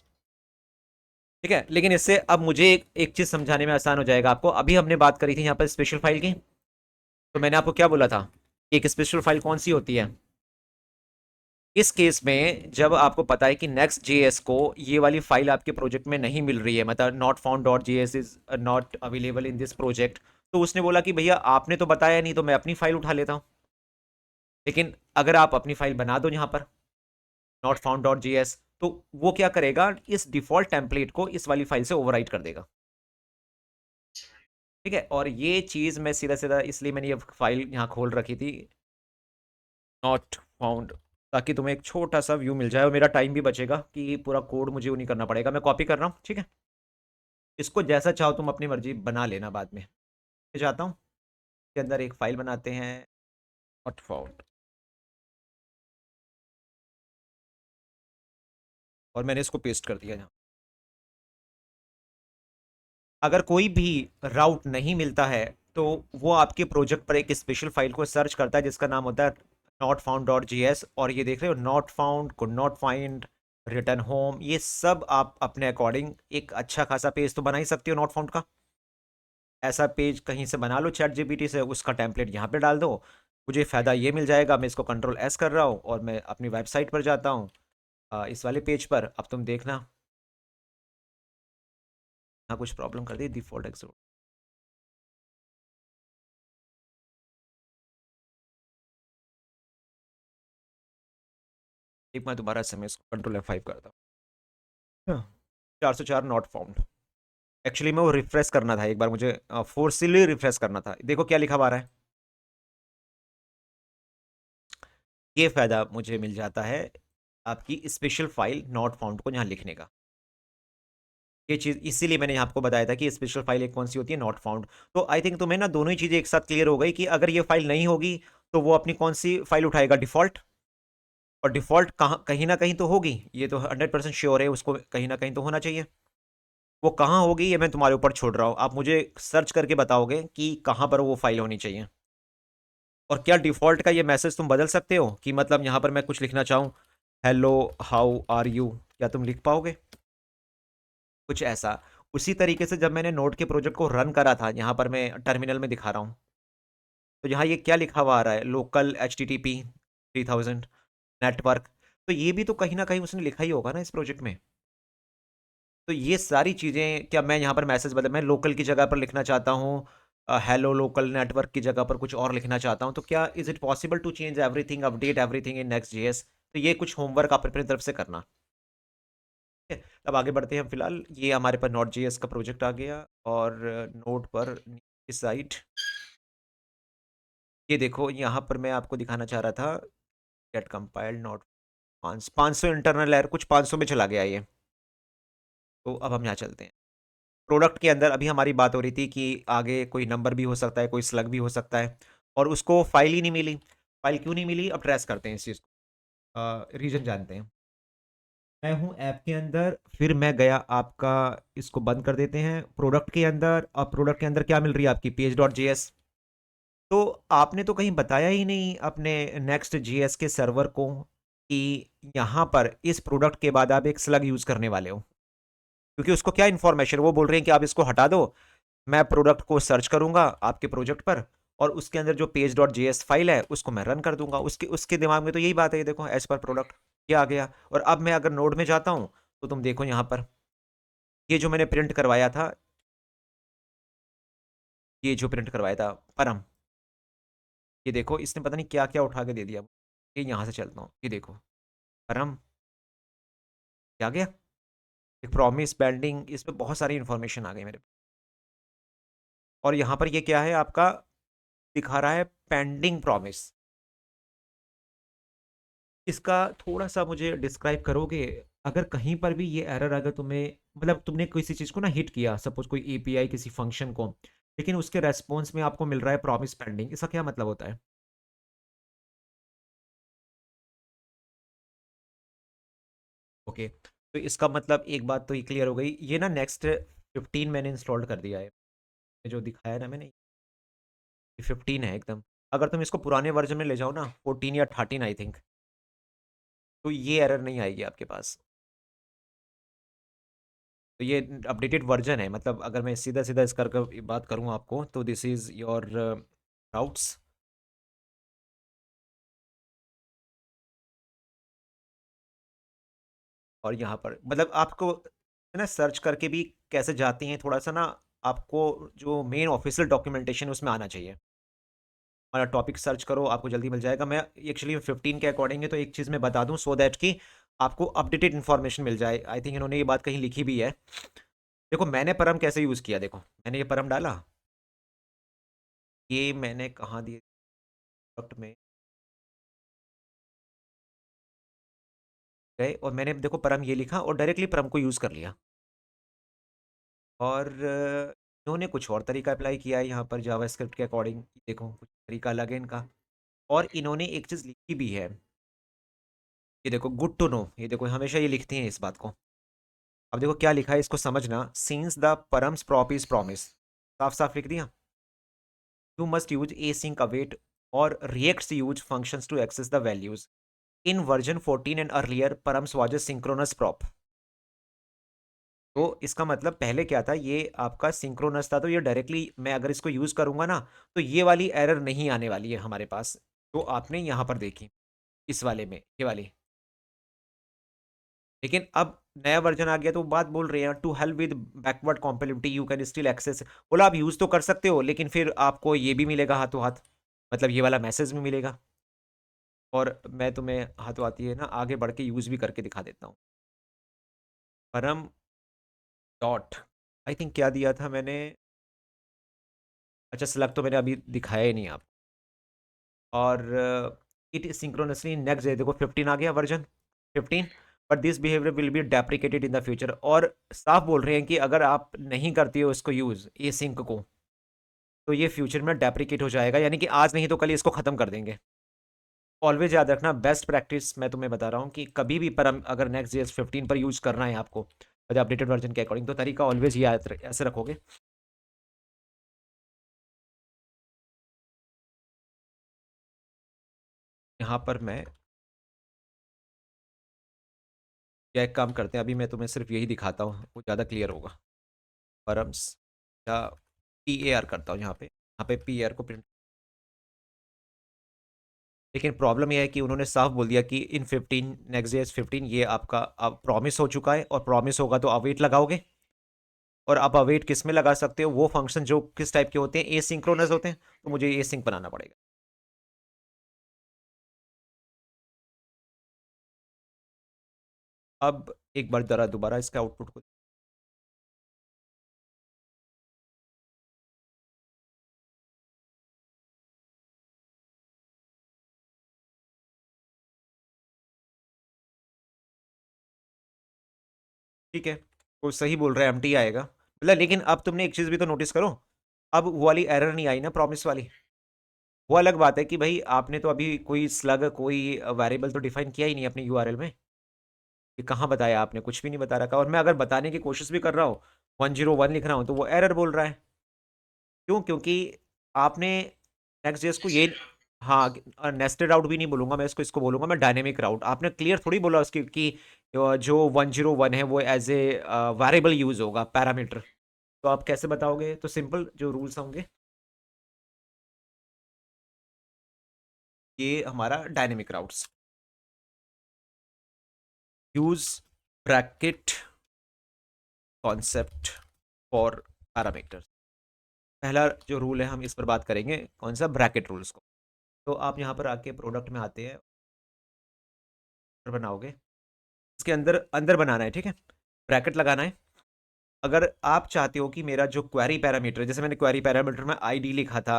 ठीक है। लेकिन इससे अब मुझे एक चीज समझाने में आसान हो जाएगा आपको। अभी हमने बात करी थी यहाँ पर स्पेशल फाइल की, तो मैंने आपको क्या बोला था? एक स्पेशल फाइल कौन सी होती है? इस केस में जब आपको पता है कि नेक्स्ट जेएस को ये वाली फाइल आपके प्रोजेक्ट में नहीं मिल रही है, मतलब not found dot JS is not available in this project, तो उसने बोला कि भैया आपने तो बताया नहीं, तो मैं अपनी फाइल उठा लेता हूँ। लेकिन अगर आप अपनी फाइल बना दो यहाँ पर not found dot G S, तो वो क्या करेगा, इस डिफॉल्ट टेम्पलेट को इस वाली फाइल से ओवरराइट कर देगा। ठीक है, और ये चीज़ मैं सीधा सीधा इसलिए मैंने ये फाइल यहाँ खोल रखी थी, नॉट फाउंड, ताकि तुम्हें एक छोटा सा व्यू मिल जाए और मेरा टाइम भी बचेगा कि पूरा कोड मुझे वो नहीं करना पड़ेगा। मैं कॉपी कर रहा हूँ, ठीक है। इसको जैसा चाहो तुम अपनी मर्जी बना लेना बाद में। मैं चाहता हूँ के अंदर एक फाइल बनाते हैं, नॉट फाउंड, और मैंने इसको पेस्ट कर दिया यहाँ। अगर कोई भी राउट नहीं मिलता है तो वो आपके प्रोजेक्ट पर एक स्पेशल फाइल को सर्च करता है जिसका नाम होता है not found dot G S. और ये देख रहे हो, not found, could not find, return home, ये सब आप अपने अकॉर्डिंग एक अच्छा खासा पेज तो बना ही सकते हो नॉट फाउंड का। ऐसा पेज कहीं से बना लो चैट जीपीटी से, उसका टेम्पलेट यहाँ पे डाल दो। मुझे फ़ायदा ये मिल जाएगा, मैं इसको कंट्रोल एस कर रहा हूँ और मैं अपनी वेबसाइट पर जाता हूँ, इस वाले पेज पर। अब तुम देखना, यहाँ कुछ प्रॉब्लम कर दी, डिफॉल्ट एक्सो। एक मैं दोबारा से मैं इसको कंट्रोल F5 करता हूँ। 404 नॉट फाउंड। एक्चुअली मैं वो रिफ्रेश करना था एक बार, मुझे फोर्सली रिफ्रेश करना था। देखो क्या लिखा हुआ रहा है, ये फायदा मुझे मिल जाता है आपकी स्पेशल फाइल नॉट फाउंड को यहाँ लिखने का। ये चीज़ इसीलिए मैंने आपको बताया था कि स्पेशल फाइल एक कौन सी होती है, नॉट फाउंड। तो आई थिंक तुम्हें ना दोनों ही चीज़ें एक साथ क्लियर हो गई कि अगर ये फाइल नहीं होगी तो वो अपनी कौन सी फाइल उठाएगा, डिफॉल्ट। और डिफॉल्ट कहाँ, कहीं ना कहीं तो होगी, ये तो 100% श्योर है, उसको कहीं ना कहीं तो होना चाहिए। वो कहाँ होगी ये मैं तुम्हारे ऊपर छोड़ रहा हूँ, आप मुझे सर्च करके बताओगे कि कहाँ पर वो फाइल होनी चाहिए। और क्या डिफ़ॉल्ट का ये मैसेज तुम बदल सकते हो कि मतलब यहाँ पर मैं कुछ लिखना चाहूँ, हेलो हाउ आर यू, क्या तुम लिख पाओगे कुछ ऐसा? उसी तरीके से जब मैंने नोड के प्रोजेक्ट को रन करा था, यहाँ पर मैं टर्मिनल में दिखा रहा हूँ, तो यहाँ ये क्या लिखा हुआ आ रहा है, local H T T P 3000 network. तो ये भी तो कहीं ना कहीं उसने लिखा ही होगा ना इस प्रोजेक्ट में। तो ये सारी चीज़ें, क्या मैं यहाँ पर मैसेज बदल, मैं लोकल की जगह पर लिखना चाहता हूँ हेलो लोकल नेटवर्क की जगह पर कुछ और लिखना चाहता हूँ, तो क्या is it possible to change everything, update everything in Next JS? तो ये कुछ होमवर्क आप अपनी तरफ से करना। ठीक है, अब आगे बढ़ते हैं। फिलहाल ये हमारे पास नोट जेएस का प्रोजेक्ट आ गया, और नोट पर इस साइट, ये देखो यहाँ पर मैं आपको दिखाना चाह रहा था, get compiled not 500 internal error, कुछ 500 में चला गया ये। तो अब हम यहाँ चलते हैं प्रोडक्ट के अंदर। अभी हमारी बात हो रही थी कि आगे कोई नंबर भी हो सकता है, कोई स्लग भी हो सकता है, और उसको फाइल ही नहीं मिली। फाइल क्यों नहीं मिली, अब ट्रेस करते हैं इस चीज़ को, रीजन जानते हैं। मैं हूँ ऐप के अंदर, फिर मैं गया आपका, इसको बंद कर देते हैं, प्रोडक्ट के अंदर। अब प्रोडक्ट के अंदर क्या मिल रही है आपकी, पेज डॉट जेएस। तो आपने तो कहीं बताया ही नहीं अपने नेक्स्ट जेएस के सर्वर को कि यहाँ पर इस प्रोडक्ट के बाद आप एक स्लग यूज़ करने वाले हो। क्योंकि उसको क्या इन्फॉर्मेशन, वो बोल रहे हैं कि आप इसको हटा दो, मैं प्रोडक्ट को सर्च करूंगा आपके प्रोजेक्ट पर, और उसके अंदर जो पेज डॉट जेएस फाइल है उसको मैं रन कर दूंगा। उसके उसके दिमाग में तो यही बात है, ये देखो एज पर प्रोडक्ट ये आ गया। और अब मैं अगर नोड में जाता हूँ तो तुम देखो यहाँ पर, ये जो मैंने प्रिंट करवाया था, ये जो प्रिंट करवाया था परम, ये देखो इसने पता नहीं क्या क्या उठा के दे दिया। ये यहाँ से चलता हूँ, ये देखो परम क्या गया, एक प्रॉमिस बेंडिंग, इसमें बहुत सारी इंफॉर्मेशन आ गई मेरे। और यहाँ पर ये क्या है आपका, दिखा रहा है पेंडिंग प्रॉमिस। इसका थोड़ा-सा मुझे डिस्क्राइब करोगे? अगर कहीं पर भी ये एरर, अगर तुम्हें मतलब तुमने किसी चीज़ को ना हिट किया, सपोज़ कोई एपीआई किसी फंक्शन को, लेकिन उसके रिस्पॉन्स में आपको मिल रहा है प्रॉमिस पेंडिंग, इसका क्या मतलब होता है? ओके, तो इसका मतलब एक बात तो ये क्लियर हो गई, ये ना नेक्स्ट 15 मैंने इंस्टॉल कर दिया है। ये जो दिखाया ना मैंने, ये 15 है एकदम। अगर तुम इसको पुराने वर्ज़न में ले जाओ ना, 14 या 13 आई थिंक, तो ये एरर नहीं आएगी आपके पास। तो ये अपडेटेड वर्जन है, मतलब अगर मैं सीधा सीधा इस कर कर बात करूँ आपको, तो दिस इज़ योर राउट्स। और यहाँ पर मतलब आपको है ना सर्च करके भी कैसे जाते हैं, थोड़ा सा ना आपको जो मेन ऑफिशियल डॉक्यूमेंटेशन उसमें आना चाहिए। हमारा टॉपिक सर्च करो, आपको जल्दी मिल जाएगा। मैं एक्चुअली 15 के अकॉर्डिंग है, तो एक चीज़ मैं बता दूं सो दैट कि आपको अपडेटेड इन्फॉर्मेशन मिल जाए। आई थिंक इन्होंने ये बात कहीं लिखी भी है। देखो मैंने परम कैसे यूज़ किया, देखो मैंने ये परम डाला, ये मैंने कहाँ दिए प्रोडक्ट में गए, और मैंने देखो परम ये लिखा और डायरेक्टली परम को यूज़ कर लिया। और इन्होंने कुछ और तरीका अप्लाई किया है यहाँ पर जावास्क्रिप्ट के अकॉर्डिंग, देखो कुछ तरीका अलग है इनका। और इन्होंने एक चीज़ लिखी भी है, ये देखो गुड टू नो, ये देखो हमेशा ये लिखती हैं इस बात को। अब देखो क्या लिखा है, इसको समझना। Since the params prop is promise, साफ साफ लिख दिया। You must use async await और reacts use functions to access the values. In version 14 and earlier, params was a synchronous prop. तो इसका मतलब पहले क्या था, ये आपका सिंक्रोनस था, तो ये डायरेक्टली मैं अगर इसको यूज करूंगा ना, तो ये वाली एरर नहीं आने वाली है हमारे पास, तो आपने यहां पर देखी इस वाले में, ये वाली। लेकिन अब नया वर्जन आ गया तो बात बोल रहे हैं to help with backward compatibility you can still access. बोला आप यूज तो कर सकते हो, लेकिन फिर आपको ये भी मिलेगा हाथों हाथ, मतलब ये वाला मैसेज भी मिलेगा। और मैं तुम्हें हाथों हाथ ये ना आगे बढ़ के यूज भी करके दिखा देता हूँ। परम डॉट, आई थिंक क्या दिया था मैंने, अच्छा स्लग तो मैंने अभी दिखाया ही नहीं आप। और इट सिंक्रोनसली नेक्स्ट डे, देखो 15 आ गया version 15। But this behaviour will be deprecated in the future, और साफ बोल रहे हैं कि अगर आप नहीं करती हो इसको यूज ये सिंक को, तो ये फ्यूचर में डेप्रिकेट हो जाएगा, यानी कि आज नहीं तो कल इसको खत्म कर देंगे। ऑलवेज याद रखना, बेस्ट प्रैक्टिस मैं तुम्हें बता रहा हूँ कि कभी भी पर अगर नेक्स्ट जेएस 15 पर यूज करना है आपको अपडेटेड वर्जन के अकॉर्डिंग, तो तरीका ऑलवेज ये ऐसे रखोगे। यहाँ पर मैं क्या एक काम करते हैं, अभी मैं तुम्हें सिर्फ यही दिखाता हूँ, वो ज़्यादा क्लियर होगा। परम्स या PAR करता हूँ यहाँ पे PAR को प्रिंट। लेकिन प्रॉब्लम यह है कि उन्होंने साफ बोल दिया कि इन 15 नेक्स्ट जेएस 15 ये आपका अब प्रॉमिस हो चुका है, और प्रॉमिस होगा तो अवेट लगाओगे। और आप अवेट किस में लगा सकते हो, वो फंक्शन जो किस टाइप के होते हैं, एसिंक्रोनस होते हैं, तो मुझे एसिंक बनाना पड़ेगा। अब एक बार जरा दोबारा इसका आउटपुट को, ठीक है वो सही बोल रहा है, एम्प्टी आएगा मतलब। लेकिन अब तुमने एक चीज भी तो नोटिस करो, अब वो वाली एरर नहीं आई ना प्रॉमिस वाली। वो अलग बात है कि भाई आपने तो अभी कोई स्लग कोई वेरिएबल तो डिफाइन किया ही नहीं अपने यूआरएल में। ये कहाँ बताया आपने, कुछ भी नहीं बता रखा। और मैं अगर बताने की कोशिश भी कर रहा हूँ, 101 लिख रहा हूँ, तो वो एरर बोल रहा है। क्यों? क्योंकि आपने नेक्स्ट जेएस को ये, हाँ नेस्टेड राउट भी नहीं बोलूंगा मैं इसको, इसको बोलूंगा मैं डायनेमिक राउट। आपने क्लियर थोड़ी बोला उसकी कि जो 101 है वो एज ए वेरिएबल यूज होगा पैरामीटर। तो आप कैसे बताओगे? तो सिंपल जो रूल्स होंगे, ये हमारा dynamic routes, use bracket concept for parameter. पहला जो रूल है हम इस पर बात करेंगे, कौन सा? ब्रैकेट रूल्स को। तो आप यहाँ पर आके प्रोडक्ट में आते हैं, बनाओगे इसके अंदर अंदर बनाना है, ठीक है, ब्रैकेट लगाना है। अगर आप चाहते हो कि मेरा जो क्वेरी पैरामीटर, जैसे मैंने क्वेरी पैरामीटर में आईडी लिखा था,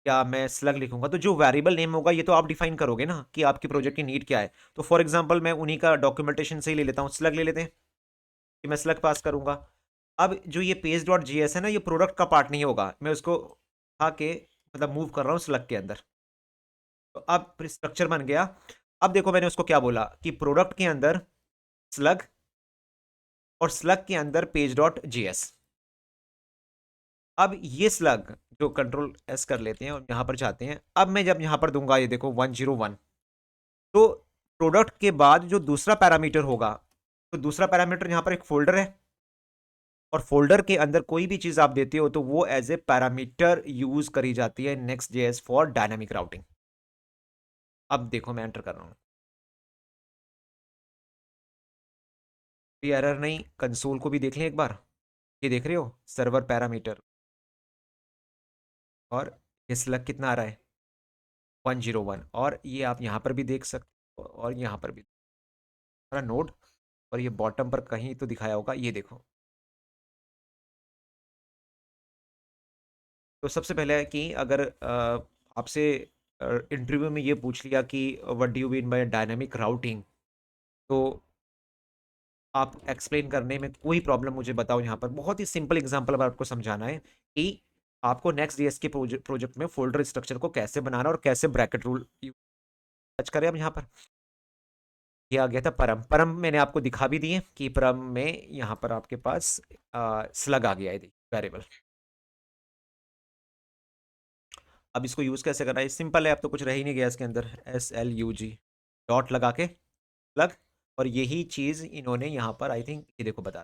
या मैं स्लग लिखूंगा, तो जो वेरिएबल नेम होगा ये तो आप डिफाइन करोगे ना कि आपकी प्रोजेक्ट की नीड क्या है। तो फॉर एग्जांपल मैं उन्हीं का डॉक्यूमेंटेशन से ही ले लेता हूँ, स्लग ले लेते हैं कि मैं स्लग पास करूंगा। अब जो ये पेज डॉट जीएस है ना, ये प्रोडक्ट का पार्ट नहीं होगा, मैं उसको आके मतलब मूव कर रहा हूँ स्लग के अंदर। तो अब स्ट्रक्चर बन गया। अब देखो मैंने उसको क्या बोला कि प्रोडक्ट के अंदर स्लग, और स्लग के अंदर पेज डॉट जीएस। अब ये स्लग जो कंट्रोल S कर लेते हैं और यहां पर जाते हैं, अब मैं जब यहां पर दूंगा ये देखो 101, तो प्रोडक्ट के बाद जो दूसरा पैरामीटर होगा, तो दूसरा पैरामीटर यहां पर एक फोल्डर है, और फोल्डर के अंदर कोई भी चीज आप देते हो तो वो एज ए पैरामीटर यूज करी जाती है next JS for dynamic routing. अब देखो मैं एंटर कर रहा हूं, भी एरर नहीं, कंसोल को भी देख लें एक बार। ये देख रहे हो सर्वर पैरामीटर, और ये स्लग कितना आ रहा है 101, और ये आप यहाँ पर भी देख सकते हो और यहाँ पर भी हमारा नोड, और ये बॉटम पर कहीं तो दिखाया होगा, ये देखो। तो सबसे पहले है कि अगर आपसे इंटरव्यू में ये पूछ लिया कि what do you mean by dynamic routing, तो आप एक्सप्लेन करने में कोई प्रॉब्लम मुझे बताओ। यहाँ पर बहुत ही सिंपल एग्जांपल आपको समझाना है कि आपको नेक्स्ट डीएस के प्रोजेक्ट में फोल्डर स्ट्रक्चर को कैसे बनाना और कैसे ब्रैकेट रूल टच करें। अब यहाँ पर ये आ गया था परम, परम मैंने आपको दिखा भी दिए कि परम में यहाँ पर आपके पास स्लग आ गया है वेरिएबल। अब इसको यूज कैसे करना है, सिंपल है, अब तो कुछ रह ही नहीं गया इसके अंदर, SLUG डॉट लगा के प्लग, और यही चीज इन्होंने यहाँ पर आई थिंक ये देखो बता,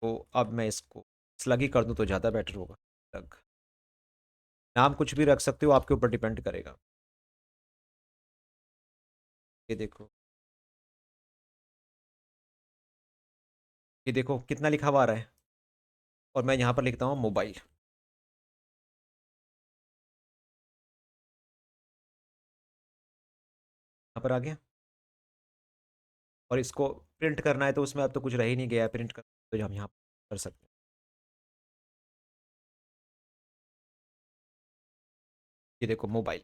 तो अब मैं इसको स्लग ही कर दूं तो ज़्यादा बेटर होगा। स्लग नाम कुछ भी रख सकते हो, आपके ऊपर डिपेंड करेगा। ये देखो, ये देखो कितना लिखा हुआ आ रहा है, और मैं यहाँ पर लिखता हूँ मोबाइल। यहाँ पर आ गया, और इसको प्रिंट करना है तो उसमें अब तो कुछ रह ही नहीं गया है प्रिंट कर, तो हम यहाँ कर सकते हैं। ये देखो मोबाइल,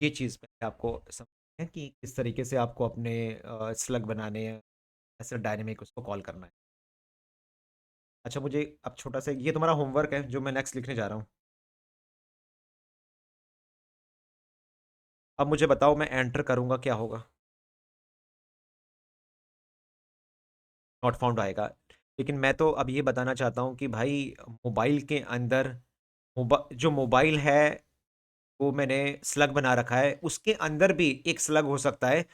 ये चीज़ पहले आपको समझना है कि किस तरीके से आपको अपने स्लग बनाने हैं, ऐसे डायनेमिक उसको कॉल करना है। अच्छा, मुझे अब छोटा सा ये तुम्हारा होमवर्क है जो मैं नेक्स्ट लिखने जा रहा हूँ। अब मुझे बताओ मैं एंटर करूँगा क्या होगा, नॉट फाउंड आएगा। लेकिन मैं तो अब ये बताना चाहता हूँ कि भाई मोबाइल के अंदर जो मोबाइल है वो मैंने स्लग बना रखा है, उसके अंदर भी एक स्लग हो सकता है।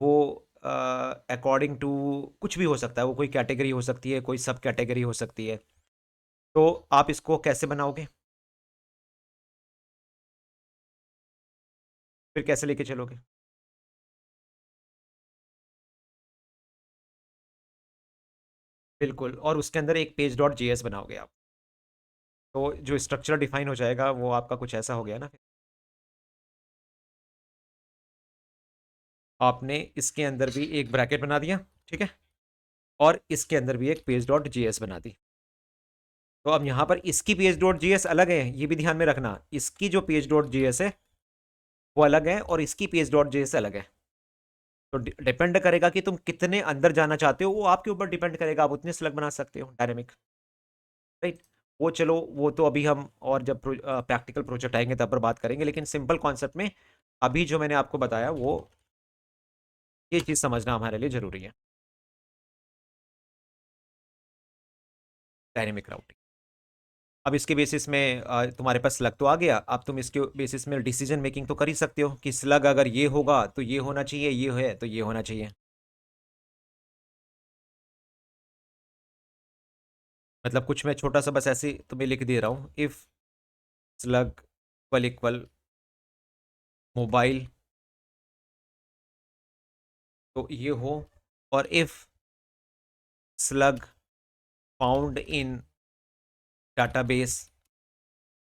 वो अकॉर्डिंग टू कुछ भी हो सकता है, वो कोई कैटेगरी हो सकती है, कोई सब कैटेगरी हो सकती है। तो आप इसको कैसे बनाओगे, फिर कैसे लेके चलोगे? बिल्कुल, और उसके अंदर एक पेज डॉट जेएस बनाओगे आप, तो जो स्ट्रक्चर डिफाइन हो जाएगा वो आपका कुछ ऐसा हो गया ना। फिर आपने इसके अंदर भी एक ब्रैकेट बना दिया, ठीक है, और इसके अंदर भी एक पेज डॉट जेएस बना दी। तो अब यहाँ पर इसकी पेज डॉट जेएस अलग है, ये भी ध्यान में रखना, इसकी जो पेज डॉट जेएस है वो अलग है और इसकी पेज डॉट जेएस अलग है। तो डिपेंड करेगा कि तुम कितने अंदर जाना चाहते हो, वो आपके ऊपर डिपेंड करेगा, आप उतने स्लग बना सकते हो डायनेमिक, राइट। वो चलो, वो तो अभी हम और जब प्रैक्टिकल प्रोजेक्ट आएंगे तब पर बात करेंगे, लेकिन सिंपल कॉन्सेप्ट में अभी जो मैंने आपको बताया वो ये चीज़ समझना हमारे लिए ज़रूरी है, डायनेमिक राउटिंग। अब इसके बेसिस में तुम्हारे पास स्लग तो आ गया, अब तुम इसके बेसिस में डिसीजन मेकिंग तो कर ही सकते हो कि स्लग अगर ये होगा तो ये होना चाहिए, ये है तो ये होना चाहिए। मतलब कुछ मैं छोटा सा बस ऐसे तुम्हें लिख दे रहा हूँ, if slug equal equal mobile तो ये हो, और if slug found in database,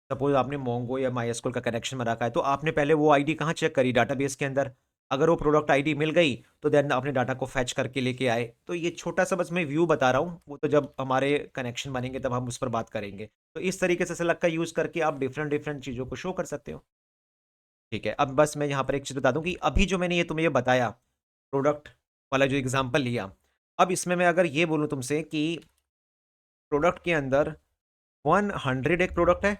suppose आपने मोंगो या माई का कनेक्शन बना रखा है, तो आपने पहले वो आईडी कहाँ चेक करी, डाटाबेस के अंदर। अगर वो प्रोडक्ट आईडी मिल गई तो देन आपने डाटा को फैच करके लेके आए। तो ये छोटा सा बस मैं व्यू बता रहा हूँ, वो तो जब हमारे कनेक्शन बनेंगे तब हम उस पर बात करेंगे। तो इस तरीके से स्लग का यूज करके आप डिफरेंट डिफरेंट चीज़ों को शो कर सकते हो। ठीक है, अब बस मैं यहाँ पर एक चीज़ बता दूँ कि अभी जो मैंने ये तुम्हें ये बताया प्रोडक्ट वाला जो एग्जाम्पल लिया, अब इसमें मैं अगर ये बोलूँ तुमसे कि प्रोडक्ट के अंदर 100 एक प्रोडक्ट है,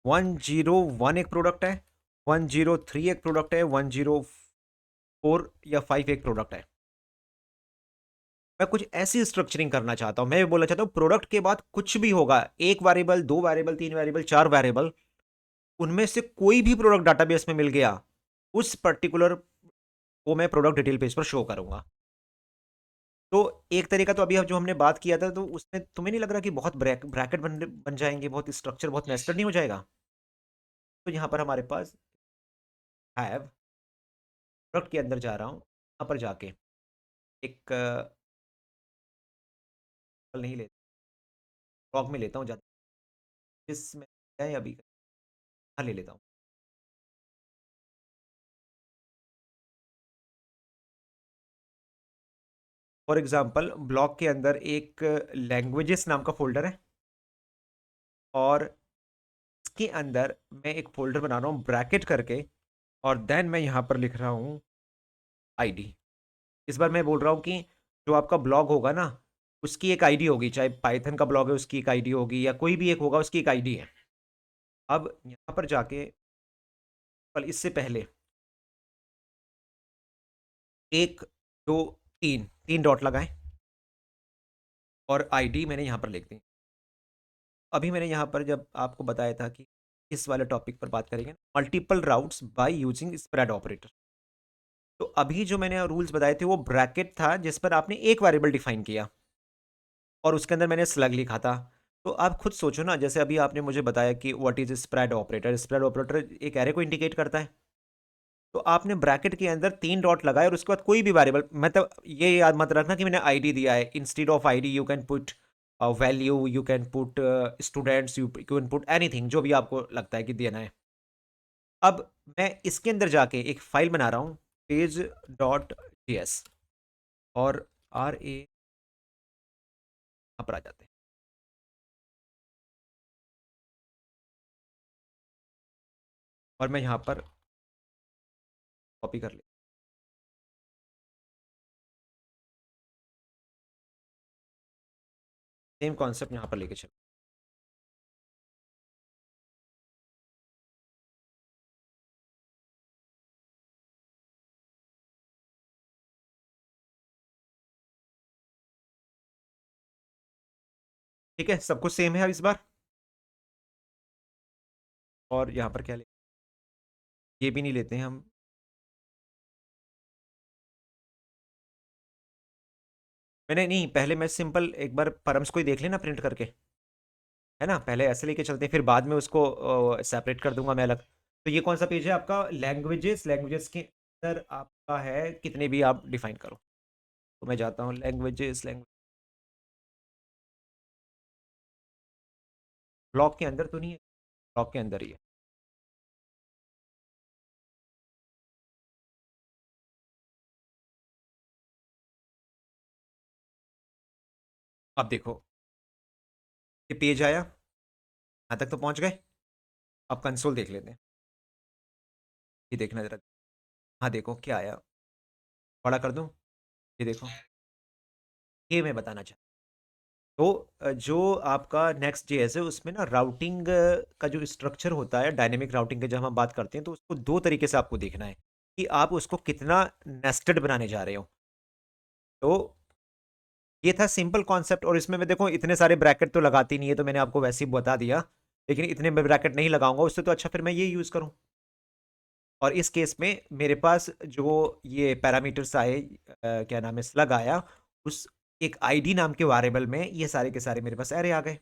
101 एक प्रोडक्ट है, 103 एक प्रोडक्ट है, 104 या 5 एक प्रोडक्ट है। मैं कुछ ऐसी स्ट्रक्चरिंग करना चाहता हूं, मैं ये बोलना चाहता हूं प्रोडक्ट के बाद कुछ भी होगा, एक वेरिएबल, दो वेरिएबल, तीन वेरिएबल, चार वेरिएबल, उनमें से कोई भी प्रोडक्ट डाटाबेस में मिल गया, उस पर्टिकुलर को मैं प्रोडक्ट डिटेल पेज पर शो करूंगा। तो एक तरीका तो अभी जो हमने बात किया था, तो उसमें तुम्हें नहीं लग रहा कि बहुत ब्रैकेट बन जाएंगे, बहुत स्ट्रक्चर बहुत नेस्टेड नहीं हो जाएगा? तो यहाँ पर हमारे पास हैव, प्रोडक्ट के अंदर जा रहा हूँ, यहाँ पर जाके एक नहीं लेता, ब्लॉक में लेता हूँ ज़्यादा, जिसमें है अभी हाँ ले लेता हूँ। फॉर एग्जांपल ब्लॉक के अंदर एक लैंग्वेजेस नाम का फोल्डर है, और इसके अंदर मैं एक फोल्डर बना रहा हूँ ब्रैकेट करके, और देन मैं यहाँ पर लिख रहा हूँ आईडी। इस बार मैं बोल रहा हूँ कि जो आपका ब्लॉग होगा ना, उसकी एक आईडी होगी, चाहे पाइथन का ब्लॉग है उसकी एक आईडी होगी, या कोई भी एक होगा उसकी एक आईडी है। अब यहाँ पर जाके पर इससे पहले एक, दो, तीन तीन डॉट लगाएं, और आईडी मैंने यहाँ पर लिख दी। अभी मैंने यहाँ पर जब आपको बताया था कि इस वाले टॉपिक पर बात करेंगे, multiple routes by using spread operator, तो अभी जो मैंने रूल्स बताए थे वो ब्रैकेट था जिस पर आपने एक वेरिएबल डिफाइन किया, और उसके अंदर मैंने स्लग लिखा था। तो आप खुद सोचो ना, जैसे अभी आपने मुझे बताया कि what is spread operator, spread operator एक एरे को इंडिकेट करता है। तो आपने ब्रैकेट के अंदर तीन डॉट लगाए, और उसके बाद कोई भी वेरिएबल, मतलब ये याद मत रखना कि मैंने आईडी दिया है, instead of ID you can put value, you can put students, you can put anything, जो भी आपको लगता है कि देना है। अब मैं इसके अंदर जाके एक फाइल बना रहा हूँ, पेज डॉट जीएस, और आर ए यहाँ पर आ जाते हैं। और मैं यहाँ पर कॉपी कर ले, सेम कॉन्सेप्ट यहाँ पर लेके चलो। ठीक है, सब कुछ सेम है अब इस बार। और यहाँ पर क्या ले, ये भी नहीं लेते हैं हम। मैंने नहीं, पहले मैं सिंपल एक बार परम्स को ही देख लेना प्रिंट करके, है ना, पहले ऐसे लेके चलते हैं, फिर बाद में उसको सेपरेट कर दूंगा मैं अलग। तो ये कौन सा पेज है आपका, लैंग्वेजेस, लैंग्वेजेस के अंदर आपका है कितने भी आप डिफाइन करो। तो मैं जाता हूँ लैंग्वेजेस, लैंग्वेज ब्लॉक के अंदर तो नहीं है, ब्लॉक के अंदर ही है। अब देखो ये पेज आया, यहाँ तक तो पहुँच गए। अब कंसोल देख लेते हैं, ये देखना जरा। हाँ देखो क्या आया, बड़ा कर दूँ, ये देखो, ये मैं बताना चाहता। तो जो आपका नेक्स्ट जेएस है उसमें ना राउटिंग का जो स्ट्रक्चर होता है, डायनेमिक राउटिंग के जब हम बात करते हैं, तो उसको दो तरीके से आपको देखना है कि आप उसको कितना नेस्टेड बनाने जा रहे हो। तो ये था सिंपल कॉन्सेप्ट, और इसमें मैं देखो इतने सारे ब्रैकेट तो लगाती नहीं है, तो मैंने आपको वैसे ही बता दिया, लेकिन इतने मैं ब्रैकेट नहीं लगाऊंगा, उससे तो अच्छा फिर मैं ये यूज़ करूँ। और इस केस में मेरे पास जो ये पैरामीटर्स आए, क्या नाम है, स्लग आया, उस एक आईडी नाम के वेरिएबल में ये सारे के सारे मेरे पास एरे आ गए।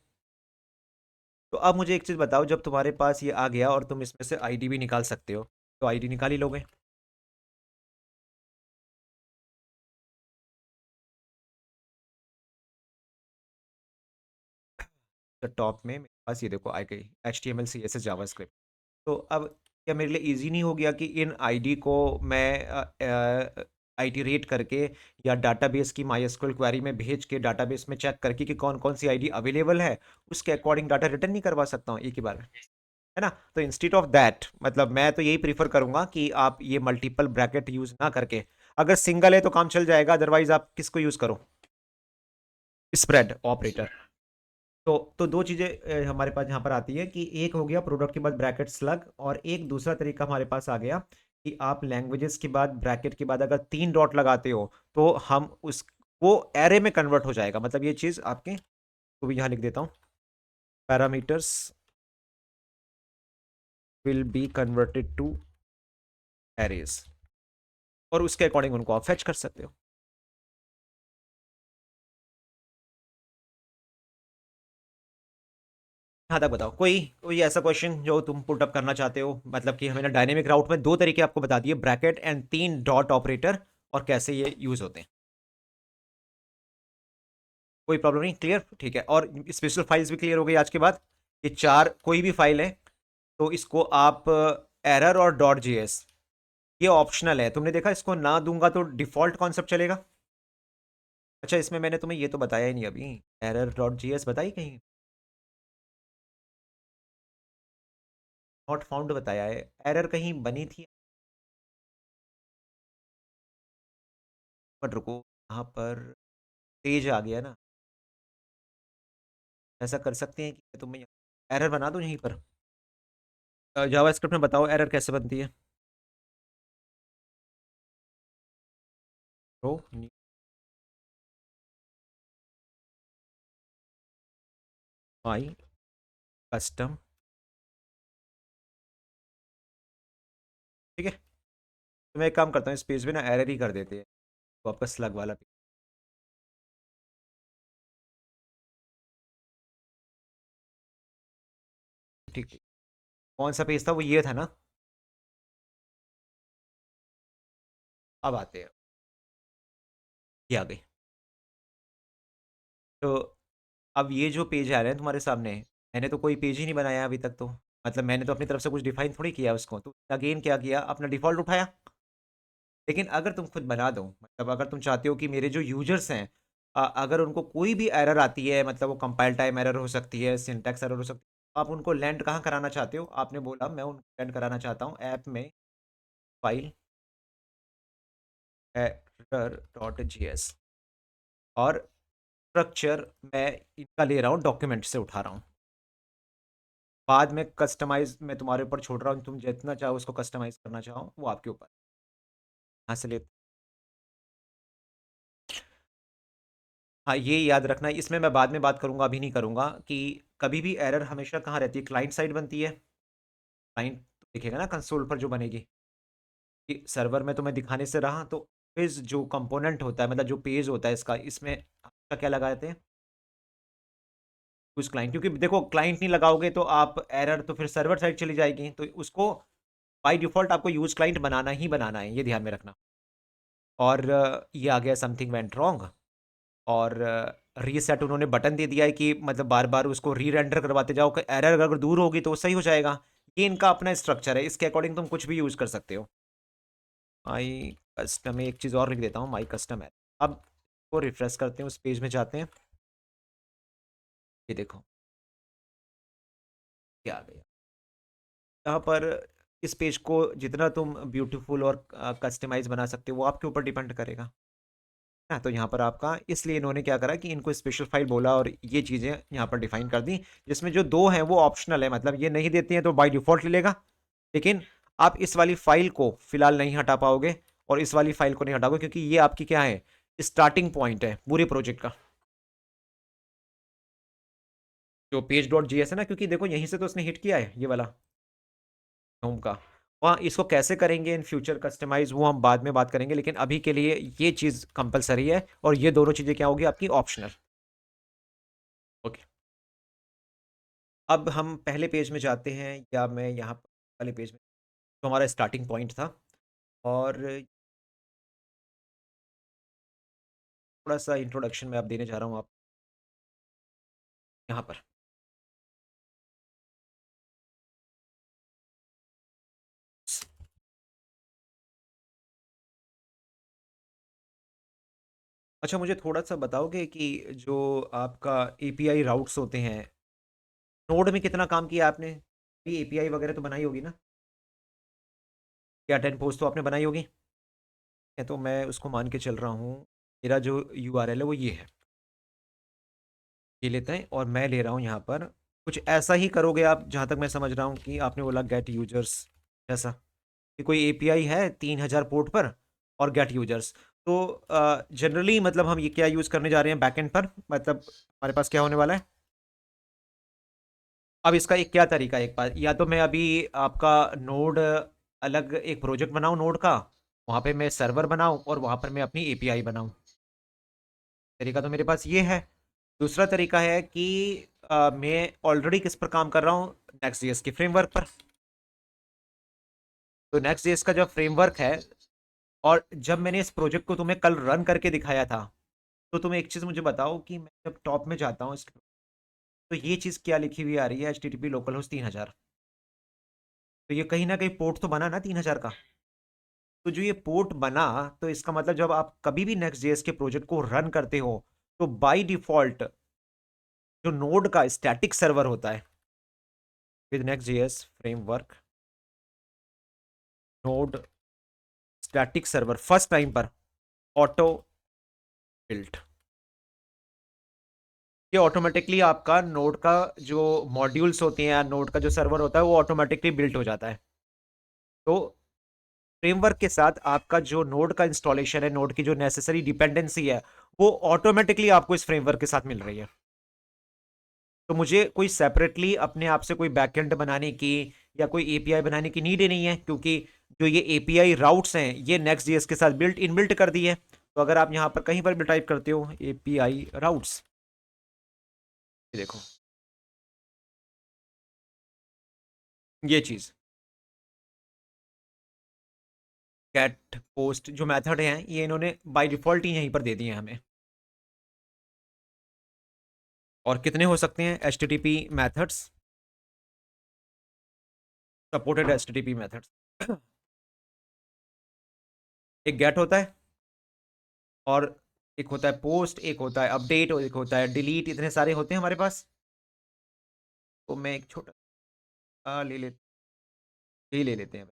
तो अब मुझे एक चीज़ बताओ, जब तुम्हारे पास ये आ गया और तुम इसमें से आईडी भी निकाल सकते हो, तो आईडी निकाल ही लोगे। तो टॉप में मेरे पास ये देखो आ गई HTML CSS जावास्क्रिप्ट। तो अब क्या मेरे लिए इजी नहीं हो गया कि इन आईडी को मैं आइटरेट करके, या डाटाबेस की MySQL क्वेरी में भेज के डाटाबेस में चेक करके कि कौन कौन सी आईडी अवेलेबल है, उसके अकॉर्डिंग डाटा रिटर्न नहीं करवा सकता हूँ एक ही बार में, है ना। तो इंस्टेड ऑफ दैट, मतलब मैं तो यही प्रीफर करूंगा कि आप ये मल्टीपल ब्रैकेट यूज ना करके, अगर सिंगल है तो काम चल जाएगा, अदरवाइज आप किसको यूज करो, स्प्रेड ऑपरेटर। तो दो चीजें हमारे पास यहाँ पर आती है कि एक हो गया प्रोडक्ट के बाद ब्रैकेट स्लग, और एक दूसरा तरीका हमारे पास आ गया कि आप लैंग्वेजेस के बाद ब्रैकेट के बाद अगर तीन डॉट लगाते हो, तो हम उस वो एरे में कन्वर्ट हो जाएगा। मतलब ये चीज आपके, तो भी यहाँ लिख देता हूँ, parameters will be converted to arrays, और उसके अकॉर्डिंग उनको आप फेच कर सकते हो। हाँ तक बताओ, कोई कोई ऐसा क्वेश्चन जो तुम पुट अप करना चाहते हो, मतलब कि मैंने डायनेमिक राउट में दो तरीके आपको बता दिए, ब्रैकेट एंड तीन डॉट ऑपरेटर, और कैसे ये यूज़ होते हैं। कोई प्रॉब्लम नहीं, क्लियर, ठीक है। और स्पेशल फाइल्स भी क्लियर हो गई आज के बाद। ये चार कोई भी फाइल है तो इसको आप एरर और डॉट जेएस, ये ऑप्शनल है, तुमने देखा इसको ना दूंगा तो डिफॉल्ट कॉन्सेप्ट चलेगा। अच्छा, इसमें मैंने तुम्हें ये तो बताया ही नहीं अभी, एरर डॉट जीएस बताई कहीं? नॉट फाउंड बताया है, एरर कहीं बनी थी? बट रुको, यहाँ पर पेज आ गया ना, ऐसा कर सकते हैं कि तुम्हें एरर बना दो यहीं पर। जावा स्क्रिप्ट में बताओ एरर कैसे बनती है। रो माई कस्टम, ठीक है। तो मैं एक काम करता हूँ, इस पेज में ना एरर ही कर देते हैं वापस स्लग वाला पेज। ठीक ठीक। कौन सा पेज था वो, ये था ना? अब आते हैं, ये आ गई। तो अब ये जो पेज आ रहे हैं तुम्हारे सामने, मैंने तो कोई पेज ही नहीं बनाया अभी तक तो, मतलब मैंने तो अपनी तरफ से कुछ डिफाइन थोड़ी किया उसको, तो अगेन क्या किया, अपना डिफॉल्ट उठाया। लेकिन अगर तुम खुद बना दो, मतलब अगर तुम चाहते हो कि मेरे जो यूजर्स हैं, अगर उनको कोई भी एरर आती है, मतलब वो कंपाइल टाइम एरर हो सकती है, सिंटैक्स एरर हो सकती है, आप उनको लैंड कहाँ कराना चाहते हो? आपने बोला मैं उनको लैंड कराना चाहता हूँ ऐप में, फाइल एरर डॉट जीएस, और स्ट्रक्चर मैं इनका ले रहा हूँ, डॉक्यूमेंट से उठा रहा हूँ। बाद में कस्टमाइज मैं तुम्हारे ऊपर छोड़ रहा हूँ, तुम जितना चाहो उसको कस्टमाइज करना चाहो वो आपके ऊपर। यहाँ से ले, हाँ ये याद रखना, इसमें मैं बाद में बात करूंगा, अभी नहीं करूंगा, कि कभी भी एरर हमेशा कहाँ रहती है, क्लाइंट साइड बनती है। क्लाइंट दिखेगा ना कंसोल पर जो बनेगी, कि सर्वर में तुम्हें दिखाने से रहा, तो इस जो कंपोनेंट होता है, मतलब जो पेज होता है इसका, इसमें आपका क्या लगाते हैं, उस क्लाइंट, क्योंकि देखो क्लाइंट नहीं लगाओगे तो आप एरर तो फिर सर्वर साइड चली जाएगी, तो उसको बाय डिफॉल्ट आपको यूज क्लाइंट बनाना ही बनाना है, ये ध्यान में रखना। और ये आ गया समथिंग वेंट रॉन्ग, और रीसेट उन्होंने बटन दे दिया है कि मतलब बार बार उसको री रेंडर करवाते जाओ, कि एरर अगर दूर होगी तो वो सही हो जाएगा। ये इनका अपना स्ट्रक्चर है, इसके अकॉर्डिंग तुम कुछ भी यूज़ कर सकते हो। माई कस्टम में एक चीज़ और लिख देता हूँ, माई कस्टम है। अब को रिफ्रेश करते हैं, उस पेज में जाते हैं, ये देखो क्या आ गया। यहाँ पर इस पेज को जितना तुम ब्यूटीफुल और कस्टमाइज बना सकते हो वो आपके ऊपर डिपेंड करेगा। हाँ, तो यहाँ पर आपका, इसलिए इन्होंने क्या करा कि इनको स्पेशल फाइल बोला और ये चीज़ें यहाँ पर डिफाइन कर दी, जिसमें जो दो हैं वो ऑप्शनल है, मतलब ये नहीं देती हैं तो बाय डिफॉल्ट ले लेगा। लेकिन आप इस वाली फाइल को फिलहाल नहीं हटा पाओगे, और इस वाली फाइल को नहीं हटाओगे, क्योंकि ये आपकी क्या है, स्टार्टिंग पॉइंट है पूरे प्रोजेक्ट का, जो पेज डॉट जीएस है ना, क्योंकि देखो यहीं से तो उसने हिट किया है ये वाला होम का। वहाँ इसको कैसे करेंगे इन फ्यूचर कस्टमाइज वो हम बाद में बात करेंगे, लेकिन अभी के लिए ये चीज़ कंपलसरी है, और ये दोनों चीज़ें क्या होगी आपकी, ऑप्शनल। ओके, अब हम पहले पेज में जाते हैं, या मैं यहाँ वाले पेज में, तो हमारा स्टार्टिंग पॉइंट था, और थोड़ा सा इंट्रोडक्शन मैं आप देने जा रहा हूँ आप यहाँ पर। अच्छा, मुझे थोड़ा सा बताओगे कि जो आपका एपीआई राउट्स होते हैं, नोड में कितना काम किया आपने? ये एपीआई वगैरह तो बनाई होगी ना, या 10 पोस्ट तो आपने बनाई होगी। है तो मैं उसको मान के चल रहा हूँ, मेरा जो यूआरएल है वो ये है, ये लेते हैं, और मैं ले रहा हूँ यहाँ पर कुछ ऐसा ही करोगे आप, जहाँ तक मैं समझ रहा हूँ कि आपने बोला गेट यूजर्स, ऐसा कि कोई एपीआई है 3000 पोर्ट पर, और गेट यूजर्स। तो जनरली मतलब हम ये क्या यूज़ करने जा रहे हैं बैकएंड पर, मतलब हमारे पास क्या होने वाला है। अब इसका एक क्या तरीका है, एक बार, या तो मैं अभी आपका नोड अलग एक प्रोजेक्ट बनाऊं नोड का, वहाँ पे मैं सर्वर बनाऊं और वहाँ पर मैं अपनी एपीआई बनाऊं। तरीका तो मेरे पास ये है। दूसरा तरीका है कि मैं ऑलरेडी किस पर काम कर रहा हूँ, नेक्स्ट जेएस के फ्रेमवर्क पर। तो नेक्स्ट जेएस का जो फ्रेमवर्क है, और जब मैंने इस प्रोजेक्ट को तुम्हें कल रन करके दिखाया था, तो तुम एक चीज़ मुझे बताओ कि मैं जब टॉप में जाता हूँ तो ये चीज़ क्या लिखी हुई आ रही है, HTTP लोकल होस्ट 3000। तो ये कहीं ना कहीं पोर्ट तो बना ना 3000 का। तो जो ये पोर्ट बना, तो इसका मतलब जब आप कभी भी नेक्स्ट जेएस के प्रोजेक्ट को रन करते हो, तो बाय डिफॉल्ट जो नोड का स्टैटिक सर्वर होता है with next JS framework, node static server first time पर ऑटो बिल्ट, ये ऑटोमेटिकली आपका नोड का जो मॉड्यूल्स होते हैं या नोड का जो सर्वर होता है वो ऑटोमेटिकली बिल्ट हो जाता है। तो फ्रेमवर्क के साथ आपका जो नोड का इंस्टॉलेशन है, नोड की जो नेसेसरी डिपेंडेंसी है, वो ऑटोमेटिकली आपको इस फ्रेमवर्क के साथ मिल रही है। तो मुझे कोई सेपरेटली अपने आप से कोई बैकएंड बनाने की या कोई एपीआई बनाने की नीड ही नहीं है, क्योंकि जो ये एपीआई राउट्स हैं ये नेक्स्ट जेएस के साथ बिल्ट इनबिल्ट कर दी है। तो अगर आप यहाँ पर कहीं पर भी टाइप करते हो एपीआई राउट्स, देखो ये चीज गेट पोस्ट जो मेथड हैं ये इन्होंने बाय डिफॉल्ट ही यहीं पर दे दिए हैं हमें। और कितने हो सकते हैं H T T P methods, supported H T T P methods. एक गेट होता है, और एक होता है पोस्ट, एक होता है अपडेट, और एक होता है डिलीट, इतने सारे होते हैं हमारे पास। तो मैं एक छोटा ले ले यही ले लेते हैं।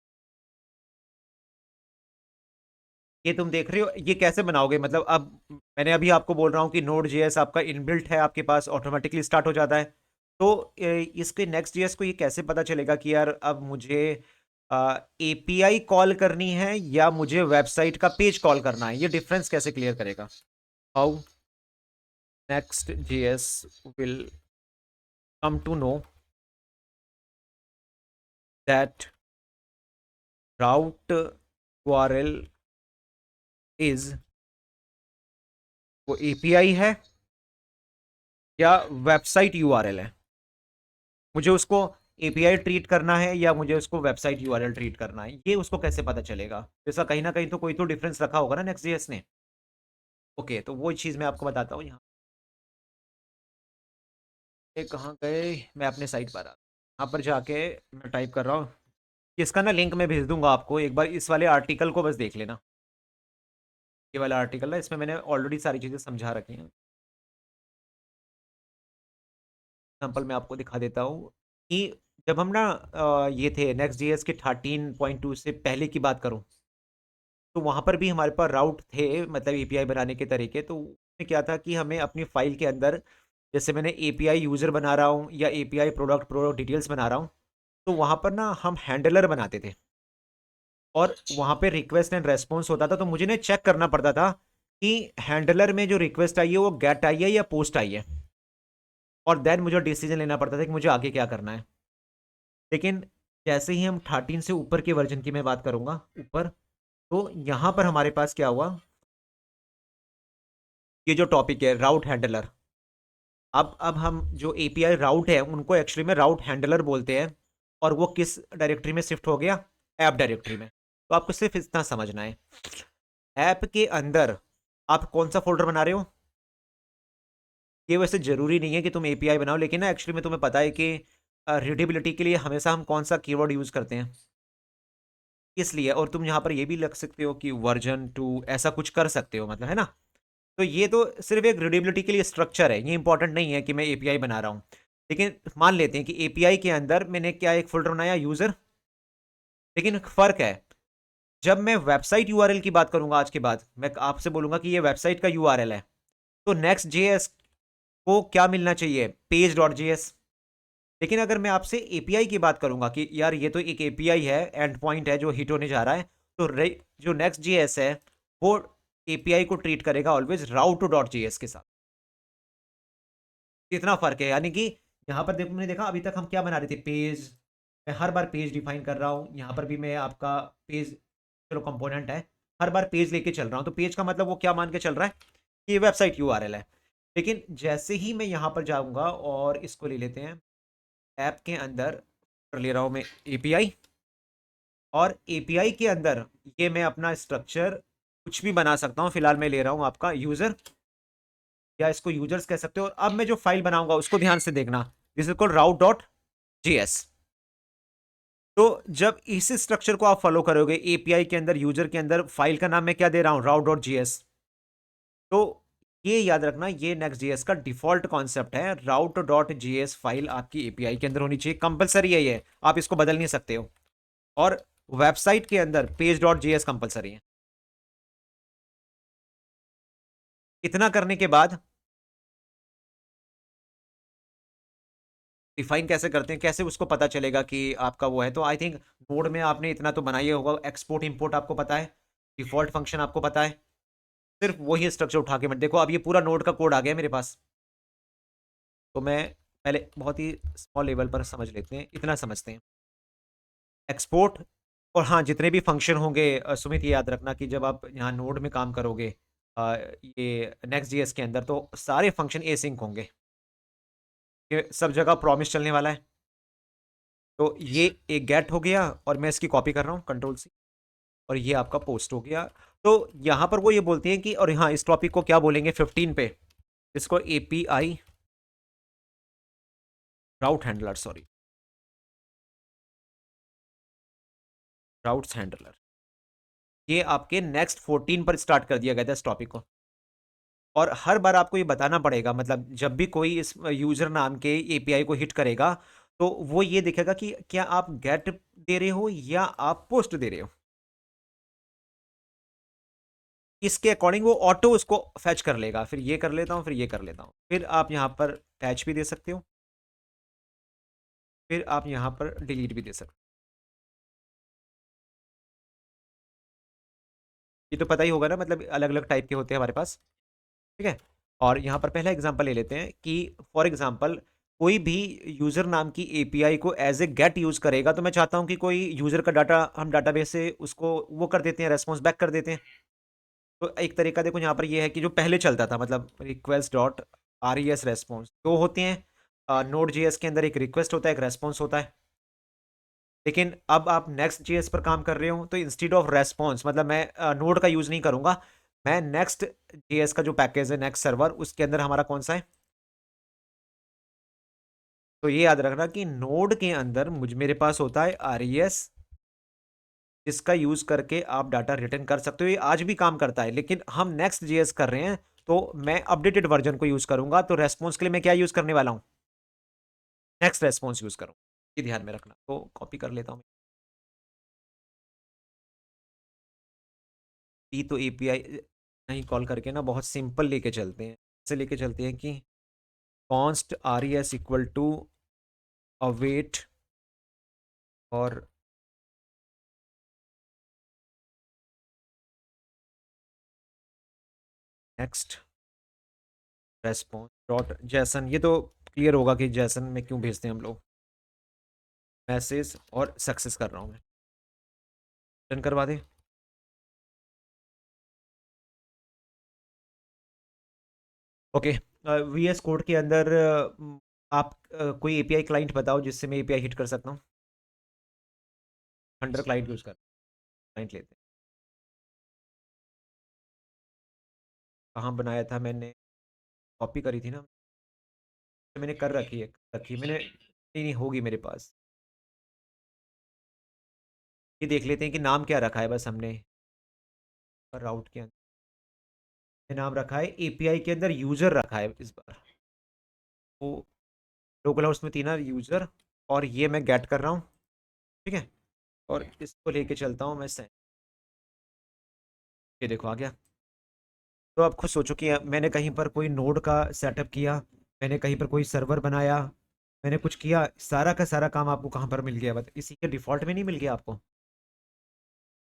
ये तुम देख रहे हो ये कैसे बनाओगे, मतलब अब मैंने अभी आपको बोल रहा हूँ कि नोड जेएस आपका इनबिल्ट है, आपके पास ऑटोमेटिकली स्टार्ट हो जाता है। तो इसके नेक्स्ट जेएस को ये कैसे पता चलेगा कि यार अब मुझे एपीआई कॉल करनी है या मुझे वेबसाइट का पेज कॉल करना है, ये डिफरेंस कैसे क्लियर करेगा? How Next JS will come to know that route URL is, वो एपीआई है या वेबसाइट यूआरएल है? मुझे उसको एपीआई ट्रीट करना है या मुझे उसको वेबसाइट यूआरएल ट्रीट करना है, ये उसको कैसे पता चलेगा? जैसा कहीं ना कहीं तो कोई तो डिफरेंस रखा होगा ना नेक्स्ट जेएस ने। ओके, तो वो चीज़ मैं आपको बताता हूँ यहाँ। ये कहाँ गए, मैं अपने साइट पर यहाँ पर जाके मैं टाइप कर रहा हूँ। इसका ना लिंक मैं भेज दूंगा आपको, एक बार इस वाले आर्टिकल को बस देख लेना। ये वाला आर्टिकल है, इसमें मैंने ऑलरेडी सारी चीज़ें समझा रखी हैं। एग्जाम्पल मैं आपको दिखा देता हूँ कि जब हम ना ये थे नेक्स्ट जीएस के 13.2 से पहले की बात करूँ, तो वहाँ पर भी हमारे पास राउट थे, मतलब एपीआई बनाने के तरीके। तो उसमें क्या था कि हमें अपनी फाइल के अंदर, जैसे मैंने एपीआई यूज़र बना रहा हूँ या एपीआई प्रोडक्ट डिटेल्स बना रहा हूँ, तो वहाँ पर ना हम हैंडलर बनाते थे, और वहाँ पे रिक्वेस्ट एंड रेस्पॉन्स होता था। तो मुझे ना चेक करना पड़ता था कि हैंडलर में जो रिक्वेस्ट आई है वो गेट आई है या पोस्ट आई है, और देन मुझे डिसीजन लेना पड़ता था कि मुझे आगे क्या करना है। लेकिन जैसे ही हम 13 से ऊपर के वर्जन की मैं बात करूंगा ऊपर, तो यहाँ पर हमारे पास क्या हुआ, ये जो टॉपिक है राउट हैंडलर, अब हम जो एपीआई राउट है उनको एक्चुअली में राउट हैंडलर बोलते हैं, और वो किस डायरेक्टरी में शिफ्ट हो गया, ऐप डायरेक्टरी में। तो आपको सिर्फ इतना समझना है, ऐप के अंदर आप कौन सा फोल्डर बना रहे हो। ये वैसे जरूरी नहीं है कि तुम एपीआई बनाओ, लेकिन ना एक्चुअली में तुम्हें पता है कि रीडेबिलिटी के लिए हमेशा हम कौन सा कीवर्ड यूज करते हैं, इसलिए। और तुम यहाँ पर ये भी लग सकते हो कि वर्जन 2 ऐसा कुछ कर सकते हो, मतलब है ना। तो ये तो सिर्फ एक रीडेबिलिटी के लिए स्ट्रक्चर है, ये इंपॉर्टेंट नहीं है कि मैं एपीआई बना रहा हूँ। लेकिन मान लेते हैं कि एपीआई के अंदर मैंने क्या एक फोल्डर बनाया यूजर, लेकिन फर्क है, जब मैं वेबसाइट यूआरएल की बात करूंगा आज के बाद, मैं आपसे बोलूंगा कि ये वेबसाइट का यूआरएल है, तो नेक्स्ट जेएस को क्या मिलना चाहिए, page.js। लेकिन अगर मैं आपसे एपीआई की बात करूंगा कि यार ये तो एक एपीआई है, एंड पॉइंट है जो हिट होने जा रहा है, तो जो नेक्स्ट जेएस है वो एपीआई को ट्रीट करेगा ऑलवेज route2.js के साथ। इतना फर्क है, यानी कि यहाँ पर देखो, मैंने देखा अभी तक हम क्या बना रहे थे, पेज। मैं हर बार पेज डिफाइन कर रहा हूँ, यहाँ पर भी मैं आपका पेज, चलो कंपोनेंट है, हर बार पेज लेके चल रहा हूँ। तो पेज का मतलब वो क्या मान के चल रहा है कि ये वेबसाइट यूआरएल है। लेकिन जैसे ही मैं यहाँ पर जाऊँगा और इसको ले लेते हैं ऐप के अंदर, कर ले रहा हूँ मैं एपीआई, और एपीआई के अंदर ये मैं अपना स्ट्रक्चर कुछ भी बना सकता हूँ। फिलहाल मैं ले रहा हूँ आपका यूजर, या इसको यूजर्स कह सकते हो। और अब मैं जो फाइल बनाऊंगा उसको ध्यान से देखना, this is called route dot GS. तो जब इस स्ट्रक्चर को आप फॉलो करोगे एपीआई के अंदर, यूजर के अंदर, फाइल का नाम मैं क्या दे रहा हूं, राउट डॉट जीएस। तो ये याद रखना, ये नेक्स्ट जीएस का डिफॉल्ट कॉन्सेप्ट है। राउट डॉट जीएस फाइल आपकी एपीआई के अंदर होनी चाहिए, कंपलसरी है ये, आप इसको बदल नहीं सकते हो। और वेबसाइट के अंदर पेज डॉट जीएस कंपलसरी है। इतना करने के बाद डिफाइन कैसे करते हैं, कैसे उसको पता चलेगा कि आपका वो है। तो आई थिंक नोड में आपने इतना तो बनाया होगा, एक्सपोर्ट इंपोर्ट आपको पता है, डिफॉल्ट फंक्शन आपको पता है। सिर्फ वही स्ट्रक्चर उठा के मैं देखो, अब ये पूरा नोड का कोड आ गया मेरे पास। तो मैं पहले बहुत ही स्मॉल लेवल पर समझ लेते हैं, इतना समझते हैं एक्सपोर्ट। और हाँ, जितने भी फंक्शन होंगे सुमित, ये याद रखना कि जब आप यहाँ नोड में काम करोगे ये नेक्स्ट जीएस के अंदर, तो सारे फंक्शन एसिंक होंगे। ये सब जगह प्रॉमिस चलने वाला है। तो ये एक गेट हो गया, और मैं इसकी कॉपी कर रहा हूँ कंट्रोल सी, और ये आपका पोस्ट हो गया। तो यहाँ पर वो ये बोलते हैं कि, और हाँ इस टॉपिक को क्या बोलेंगे 15 पे, इसको एपीआई राउट हैंडलर, सॉरी राउट्स हैंडलर, ये आपके नेक्स्ट 14 पर स्टार्ट कर दिया गया था इस टॉपिक को। और हर बार आपको ये बताना पड़ेगा, मतलब जब भी कोई इस यूजर नाम के एपीआई को हिट करेगा, तो वो ये देखेगा कि क्या आप गेट दे रहे हो या आप पोस्ट दे रहे हो। इसके अकॉर्डिंग वो ऑटो उसको फैच कर लेगा। फिर ये कर लेता हूँ, फिर ये कर लेता हूँ, फिर आप यहाँ पर फैच भी दे सकते हो, फिर आप यहाँ पर डिलीट भी दे सकते हो। ये तो पता ही होगा ना, मतलब अलग अलग टाइप के होते हैं हमारे पास। ठीक है। और यहाँ पर पहला एग्जांपल ले लेते हैं कि फॉर एग्जांपल कोई भी यूजर नाम की एपीआई को एज ए गेट यूज करेगा, तो मैं चाहता हूँ कि कोई यूजर का डाटा हम डाटाबेस से उसको वो कर देते हैं, रेस्पॉन्स बैक कर देते हैं। तो एक तरीका देखो यहाँ पर ये है कि जो पहले चलता था, मतलब request dot are E S response, दो होते हैं नोड जीएस के अंदर, एक रिक्वेस्ट होता है, एक रेस्पॉन्स होता है। लेकिन अब आप नेक्स्ट जीएस पर काम कर रहे हो, तो इंस्टीड ऑफ रेस्पॉन्स, मतलब मैं नोड का यूज नहीं करूंगा, मैं नेक्स्ट जीएस का जो पैकेज है नेक्स्ट सर्वर, उसके अंदर हमारा कौन सा है। तो ये याद रखना कि नोड के अंदर मुझ मेरे पास होता है आर ई एस, जिसका यूज करके आप डाटा रिटर्न कर सकते हो। ये आज भी काम करता है, लेकिन हम नेक्स्ट जीएस कर रहे हैं, तो मैं अपडेटेड वर्जन को यूज करूंगा। तो रेस्पॉन्स के लिए मैं क्या यूज करने वाला हूं, नेक्स्ट रेस्पॉन्स यूज करूँ। ये ध्यान में रखना। तो कॉपी कर लेता हूँ। टी तो एपीआई नहीं कॉल करके ना, बहुत सिंपल लेके चलते हैं। ऐसे लेके चलते हैं कि const R E S equal to await और नेक्स्ट रेस्पॉन्स डॉट जैसन। ये तो क्लियर होगा कि जैसन में क्यों भेजते हैं हम लोग। मैसेज और सक्सेस कर रहा हूँ मैं, रन करवा दे। ओके। वीएस कोड के अंदर आप कोई एपीआई क्लाइंट बताओ जिससे मैं एपीआई हिट कर सकता हूँ। 100 क्लाइंट यूज कर, क्लाइंट लेते हैं। कहाँ बनाया था मैंने, कॉपी करी थी ना मैंने, कर रखी है, रखी मैंने, नहीं नहीं होगी मेरे पास। ये देख लेते हैं कि नाम क्या रखा है बस हमने। राउट के अंदर नाम रखा है, एपीआई के अंदर यूजर रखा है इस बार। वो लोकल हाउस में थी ना यूजर, और ये मैं गेट कर रहा हूँ। ठीक है। और इसको लेके चलता हूँ मैं से, ये देखो आ गया। तो आप खुद सोचो कि मैंने कहीं पर कोई नोड का सेटअप किया, मैंने कहीं पर कोई सर्वर बनाया, मैंने कुछ किया, सारा का सारा काम आपको कहाँ पर मिल गया, बस इसी के डिफॉल्ट में नहीं मिल गया आपको।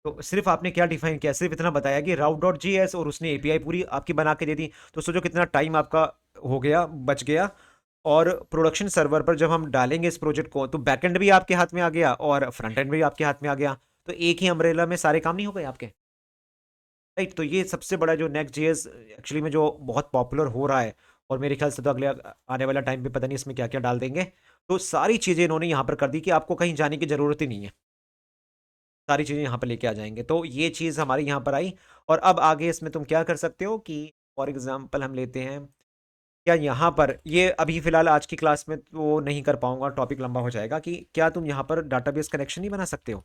तो सिर्फ आपने क्या डिफाइन किया, सिर्फ इतना बताया कि राउट डॉट जी एस, और उसने एपीआई पूरी आपकी बना के दे दी। तो सोचो कितना टाइम आपका हो गया, बच गया। और प्रोडक्शन सर्वर पर जब हम डालेंगे इस प्रोजेक्ट को, तो बैकएंड भी आपके हाथ में आ गया और फ्रंट एंड भी आपके हाथ में आ गया। तो एक ही अम्ब्रेला में सारे काम नहीं हो गए आपके। राइट। तो ये सबसे बड़ा जो नेक्स्ट जेएस एक्चुअली में जो बहुत पॉपुलर हो रहा है, और मेरे ख्याल से तो अगले आने वाला टाइम पे पता नहीं इसमें क्या क्या डाल देंगे। तो सारी चीज़ें इन्होंने यहाँ पर कर दी कि आपको कहीं जाने की ज़रूरत ही नहीं है। सारी चीज़ें यहाँ पर लेके आ जाएंगे। तो ये चीज़ हमारी यहाँ पर आई। और अब आगे इसमें तुम क्या कर सकते हो कि फॉर एग्जाम्पल हम लेते हैं, क्या यहाँ पर ये अभी फिलहाल आज की क्लास में तो नहीं कर पाऊंगा, टॉपिक लंबा हो जाएगा, कि क्या तुम यहाँ पर डाटाबेस कनेक्शन नहीं बना सकते हो,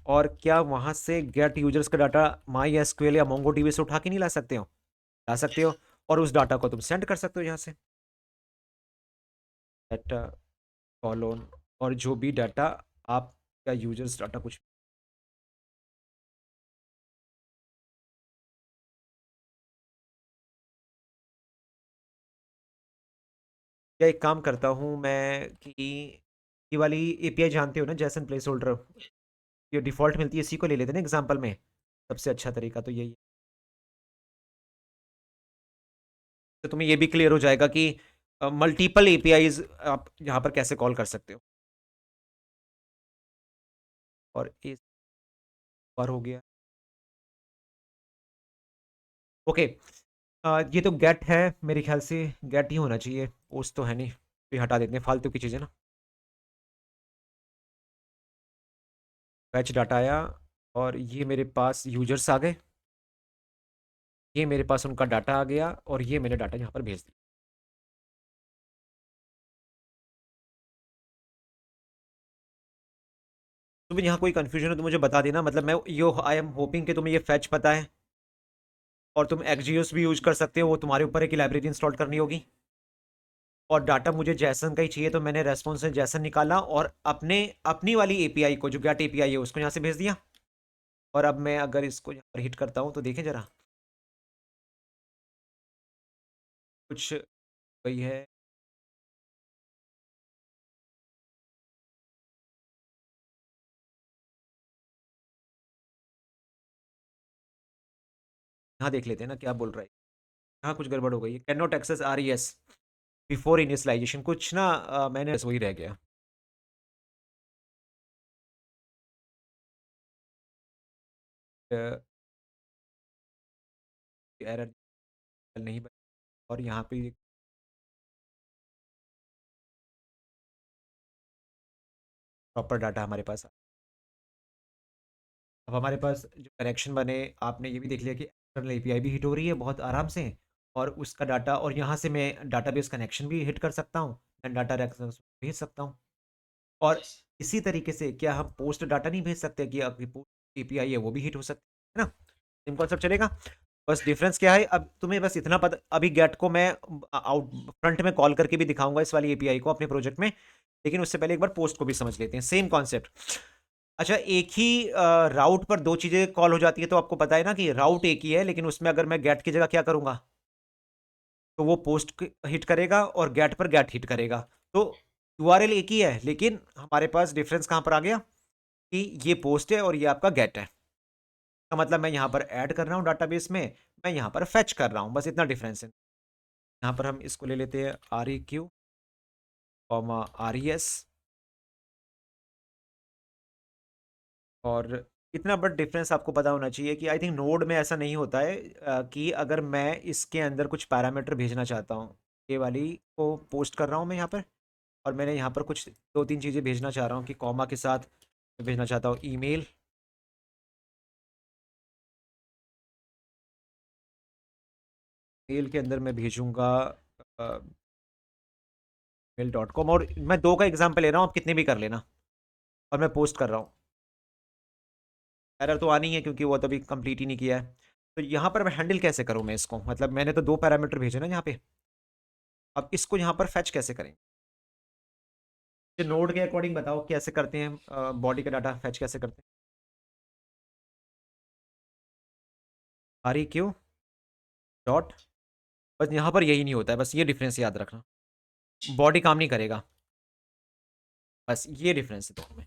और क्या वहाँ से गेट यूजर्स का डाटा माई एसक्यूएल या मोंगो डीबी से उठा के नहीं ला सकते हो? ला सकते हो। और उस डाटा को तुम सेंड कर सकते हो यहाँ से, डाटा कॉलोन, और जो भी डाटा आपका यूजर्स डाटा कुछ। या एक काम करता हूँ मैं कि ये वाली एपीआई जानते हो ना, जैसन प्लेस होल्डर, ये डिफॉल्ट मिलती है, इसी को ले लेते हैं ना एग्जाम्पल में। सबसे अच्छा तरीका तो यही है। तो तुम्हें ये भी क्लियर हो जाएगा कि मल्टीपल एपीआईज आप यहाँ पर कैसे कॉल कर सकते हो। और इस बार हो गया। ओके। ये तो गेट है, मेरे ख्याल से गेट ही होना चाहिए, पोस्ट तो है नहीं, तो ये हटा देते हैं फालतू की चीज़ें ना। फैच डाटा आया, और ये मेरे पास यूजर्स आ गए, ये मेरे पास उनका डाटा आ गया, और ये मैंने डाटा यहाँ पर भेज दिया। तुम्हें यहाँ कोई कंफ्यूजन हो तो मुझे बता देना, मतलब मैं यो आई एम होपिंग कि तुम्हें ये फैच पता है, और तुम एक्सजीएस भी यूज कर सकते हो, वो तुम्हारे ऊपर है कि लाइब्रेरी इंस्टॉल करनी होगी। और डाटा मुझे जैसन का ही चाहिए, तो मैंने रेस्पॉन्स से जैसन निकाला और अपने अपनी वाली एपीआई को, जो गेट एपीआई है, उसको यहाँ से भेज दिया। और अब मैं अगर इसको यहाँ पर हिट करता हूँ तो देखें जरा, कुछ वही है। यहाँ देख लेते हैं ना क्या बोल रहा है। यहाँ कुछ गड़बड़ हो गई है, can not access R E S before initialization, कुछ ना मैंने बस वही रह गया। एरर नहीं बन, और यहाँ पे प्रॉपर डाटा हमारे पास। अब हमारे पास जो कनेक्शन बने, आपने ये भी देख लिया कि एक्सटर्नल एपीआई भी हिट हो रही है बहुत आराम से, और उसका डाटा, और यहाँ से मैं डाटाबेस कनेक्शन भी हिट कर सकता हूँ, एंड डाटा रेफरेंस भेज सकता हूँ। और इसी तरीके से क्या हम पोस्ट डाटा नहीं भेज सकते, कि आपकी पोस्ट एपीआई है वो भी हिट हो सकती है ना? सेम कॉन्सेप्ट चलेगा। बस डिफरेंस क्या है, अब तुम्हें बस इतना पता, अभी गेट को मैं आउट फ्रंट में कॉल करके भी दिखाऊंगा इस वाली एपीआई को अपने प्रोजेक्ट में, लेकिन उससे पहले एक बार पोस्ट को भी समझ लेते हैं, सेम कॉन्सेप्ट। अच्छा, एक ही राउट पर दो चीजें कॉल हो जाती है, तो आपको पता है ना कि राउट एक ही है, लेकिन उसमें अगर मैं गेट की जगह क्या करूंगा, तो वो पोस्ट हिट करेगा और गेट पर गेट हिट करेगा। तो यूआरएल एक ही है, लेकिन हमारे पास डिफरेंस कहां पर आ गया, कि ये पोस्ट है और ये आपका गेट है। का मतलब मैं यहाँ पर ऐड कर रहा हूँ डाटाबेस में, मैं यहाँ पर फेच कर रहा हूँ, बस इतना डिफरेंस है। यहाँ पर हम इसको ले लेते हैं R E Q comma are E S, और इतना बड़ा डिफरेंस आपको पता होना चाहिए कि आई थिंक नोड में ऐसा नहीं होता है, कि अगर मैं इसके अंदर कुछ पैरामीटर भेजना चाहता हूँ, ये वाली को पोस्ट कर रहा हूँ मैं यहाँ पर, और मैंने यहाँ पर कुछ दो तीन चीज़ें भेजना चाह रहा हूँ, कि कॉमा के साथ मैं भेजना चाहता हूँ ईमेल, मेल के अंदर मैं भेजूँगा मेल डॉट कॉम, और मैं दो का एग्जाम्पल ले रहा हूँ, आप कितने भी कर लेना, और मैं पोस्ट कर रहा हूँ। एरर तो आनी है क्योंकि वो तो अभी कंप्लीट ही नहीं किया है। तो यहाँ पर मैं हैंडल कैसे करूँ मैं इसको, मतलब मैंने तो दो पैरामीटर भेजे ना यहाँ पे, अब इसको यहाँ पर फैच कैसे करें? नोड के अकॉर्डिंग बताओ कैसे करते हैं, बॉडी का डाटा फैच कैसे करते हैं? आर ई क्यू डॉट, बस यहाँ पर यही नहीं होता है, बस ये डिफरेंस याद रखना, बॉडी काम नहीं करेगा, बस ये डिफरेंस है दोनों में।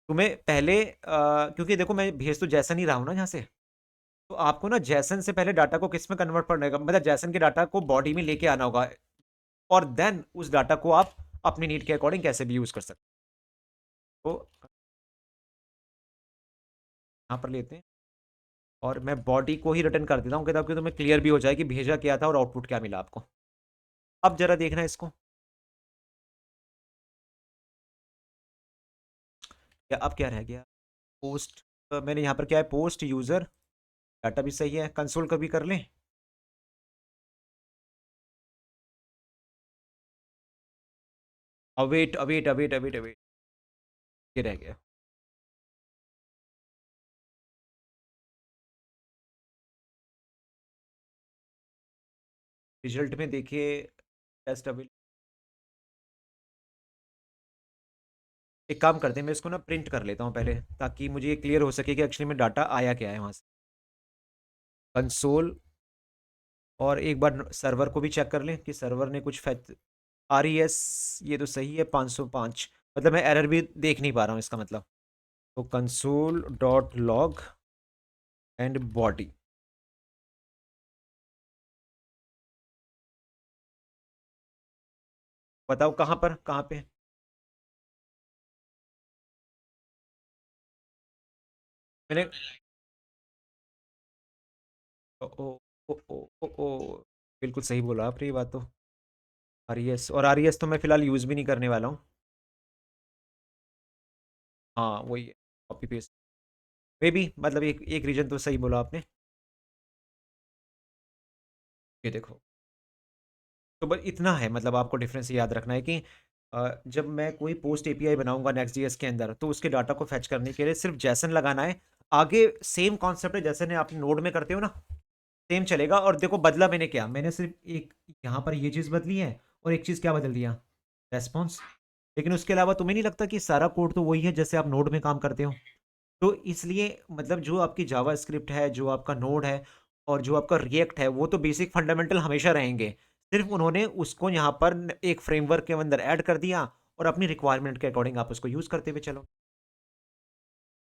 तुम्हें पहले क्योंकि देखो मैं भेज तो जैसन ही रहा हूँ ना यहाँ से, तो आपको ना जैसन से पहले डाटा को किस में कन्वर्ट करने का, मतलब जैसन के डाटा को बॉडी में लेके आना होगा, और देन उस डाटा को आप अपनी नीड के अकॉर्डिंग कैसे भी यूज कर सकते हो। तो यहाँ पर लेते हैं, और मैं बॉडी को ही रिटर्न कर देता हूँ, ताकि तुम्हें क्लियर भी हो जाए कि भेजा क्या था और आउटपुट क्या मिला आपको। अब जरा देखना इसको, या अब क्या रह गया? पोस्ट, मैंने यहाँ पर क्या है, पोस्ट यूजर डाटा भी सही है, कंसोल कभी कर लें। Await await await await await, ये रह गया। रिजल्ट में देखिए, टेस्ट अवेट। एक काम करते हैं, मैं इसको ना प्रिंट कर लेता हूँ पहले, ताकि मुझे ये क्लियर हो सके कि एक्चुअली में डाटा आया क्या है वहाँ से। कंसोल, और एक बार सर्वर को भी चेक कर लें कि सर्वर ने कुछ फैच। आर ई एस, ये तो सही है 505, मतलब मैं एरर भी देख नहीं पा रहा हूँ इसका मतलब। तो console dot log and body. बताओ कहाँ पर, कहाँ पे? मैंने, ओ ओ ओ ओ ओ ओ, बिल्कुल सही बोला आपने ये बात तो। आर ई एस, और आर ई एस तो मैं फिलहाल यूज़ भी नहीं करने वाला हूँ। हाँ वही है, कॉपी पेस्ट। वे भी मतलब एक एक रीजन तो सही बोला आपने। ये देखो, तो बस इतना है, मतलब आपको डिफरेंस याद रखना है कि जब मैं कोई पोस्ट एपीआई बनाऊंगा नेक्स्ट जीएस के अंदर, तो उसके डाटा को फैच करने के लिए सिर्फ जैसन लगाना है। आगे सेम कॉन्सेप्ट है जैसे ने आप नोड में करते हो ना, सेम चलेगा। और देखो बदला मैंने क्या, मैंने सिर्फ एक यहाँ पर ये चीज़ बदली है, और एक चीज़ क्या बदल दिया, रेस्पॉन्स। लेकिन उसके अलावा तुम्हें नहीं लगता कि सारा कोड तो वही है जैसे आप नोड में काम करते हो? तो इसलिए मतलब जो आपकी जावा स्क्रिप्ट है, जो आपका नोड है, और जो आपका रिएक्ट है, वो तो बेसिक फंडामेंटल हमेशा रहेंगे। सिर्फ उन्होंने उसको यहाँ पर एक फ्रेमवर्क के अंदर ऐड कर दिया, और अपनी रिक्वायरमेंट के अकॉर्डिंग आप उसको यूज़ करते हुए चलो।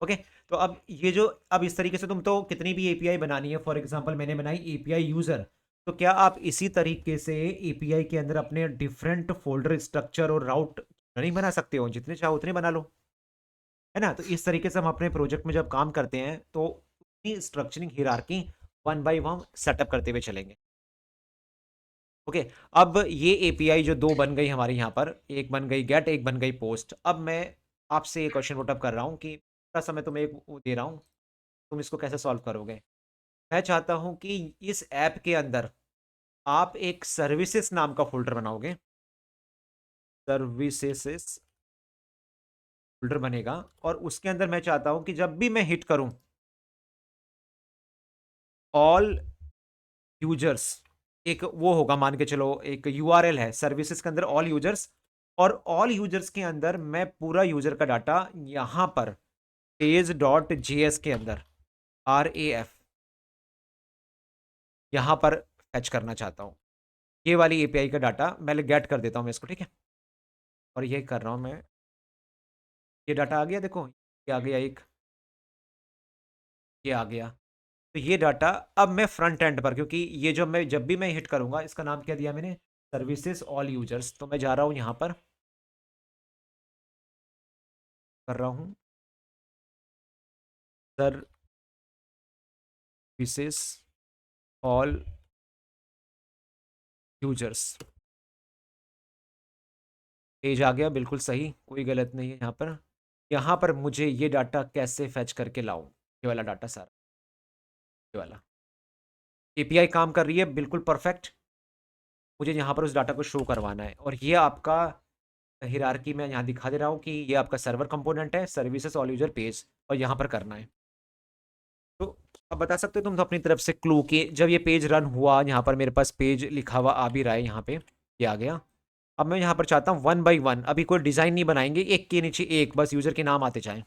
ओके। तो अब ये जो, अब इस तरीके से तुम तो कितनी भी एपीआई बनानी है, फॉर एग्जांपल मैंने बनाई एपीआई यूज़र, तो क्या आप इसी तरीके से एपीआई के अंदर अपने डिफरेंट फोल्डर स्ट्रक्चर और राउट नहीं बना सकते हो? जितने चाहो उतने बना लो, है ना? तो इस तरीके से हम अपने प्रोजेक्ट में जब काम करते हैं, तो structuring hierarchy one by one setup करते हुए चलेंगे। ओके। अब ये एपीआई जो दो बन गई हमारी यहाँ पर, एक बन गई गेट, एक बन गई पोस्ट। अब मैं आपसे एक क्वेश्चन पुटअप कर रहा हूँ कि थोड़ा सा मैं तुम्हें एक वो दे रहा हूँ, तुम इसको कैसे सॉल्व करोगे। मैं चाहता हूँ कि इस ऐप के अंदर आप एक सर्विसेज नाम का फोल्डर बनाओगे। सर्विसेज फोल्डर बनेगा, और उसके अंदर मैं चाहता हूँ कि जब भी मैं हिट करूँ, ऑल यूजर्स, एक वो होगा, मान के चलो एक यूआरएल है सर्विसेज के अंदर ऑल यूजर्स, और ऑल यूजर्स के अंदर मैं पूरा यूजर का डाटा यहां पर पेज डॉट जेएस के अंदर, आर ए एफ, यहां पर फैच करना चाहता हूं। ये वाली एपीआई का डाटा मैं गेट कर देता हूं मैं इसको, ठीक है? और ये कर रहा हूं मैं। ये डाटा आ गया, देखो ये आ गया एक, ये आ गया। तो ये डाटा अब मैं फ्रंट एंड पर, क्योंकि ये जो मैं जब भी मैं हिट करूंगा, इसका नाम क्या दिया मैंने, सर्विसेज ऑल यूजर्स, तो मैं जा रहा हूं यहां पर कर रहा हूं सर्विसेज ऑल यूजर्स। पेज आ गया, बिल्कुल सही, कोई गलत नहीं है यहाँ पर। यहाँ पर मुझे ये डाटा कैसे फैच करके लाऊं, ये वाला डाटा सारा, ये वाला एपीआई काम कर रही है बिल्कुल परफेक्ट। मुझे यहाँ पर उस डाटा को शो करवाना है, और ये आपका हिरार्की मैं यहाँ दिखा दे रहा हूँ कि ये आपका सर्वर कंपोनेंट है, सर्विसेज ऑल यूजर पेज, और यहाँ पर करना है। तो अब बता सकते हो तुम तो अपनी तरफ से क्लू कि जब ये पेज रन हुआ, यहाँ पर मेरे पास पेज लिखा हुआ आ भी रहा है, यहाँ पे ये आ गया। अब मैं यहाँ पर चाहता हूँ वन बाई वन, अभी कोई डिज़ाइन नहीं बनाएंगे, एक के नीचे एक, बस यूजर के नाम आते जाएं।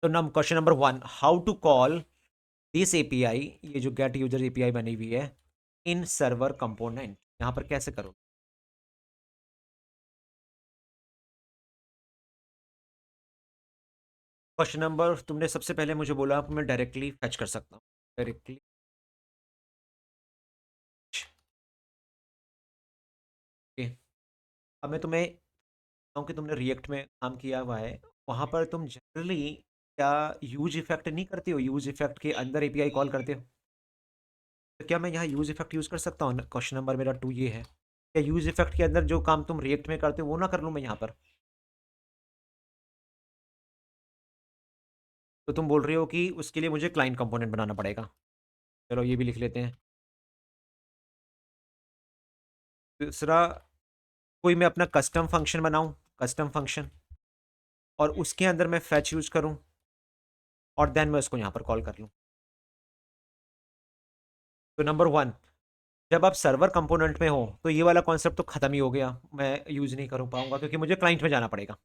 तो नम question number one, how to call this API, ये जो गेट यूजर एपीआई बनी हुई है, इन सर्वर कंपोनेंट, यहाँ पर कैसे करो? क्वेश्चन नंबर, तुमने सबसे पहले मुझे बोला कि मैं डायरेक्टली फैच कर सकता हूँ, डायरेक्टली। अब मैं तुम्हें बताऊं कि तुमने रिएक्ट में काम किया हुआ है, वहां पर तुम जनरली क्या यूज इफेक्ट नहीं करते हो, यूज इफेक्ट के अंदर एपीआई कॉल करते हो? तो क्या मैं यहाँ यूज इफेक्ट यूज कर सकता हूँ? क्वेश्चन नंबर मेरा टू ये है, क्या यूज इफेक्ट के अंदर जो काम तुम रिएक्ट में करते हो वो ना कर लूँ मैं यहाँ पर? तो तुम बोल रही हो कि उसके लिए मुझे क्लाइंट कंपोनेंट बनाना पड़ेगा। चलो ये भी लिख लेते हैं। दूसरा, कोई मैं अपना कस्टम फंक्शन बनाऊं, कस्टम फंक्शन, और उसके अंदर मैं फैच यूज करूं, और देन मैं उसको यहां पर कॉल कर लूं। तो नंबर वन, जब आप सर्वर कंपोनेंट में हो तो ये वाला कॉन्सेप्ट तो खत्म ही हो गया, मैं यूज नहीं कर पाऊंगा क्योंकि मुझे क्लाइंट में जाना पड़ेगा।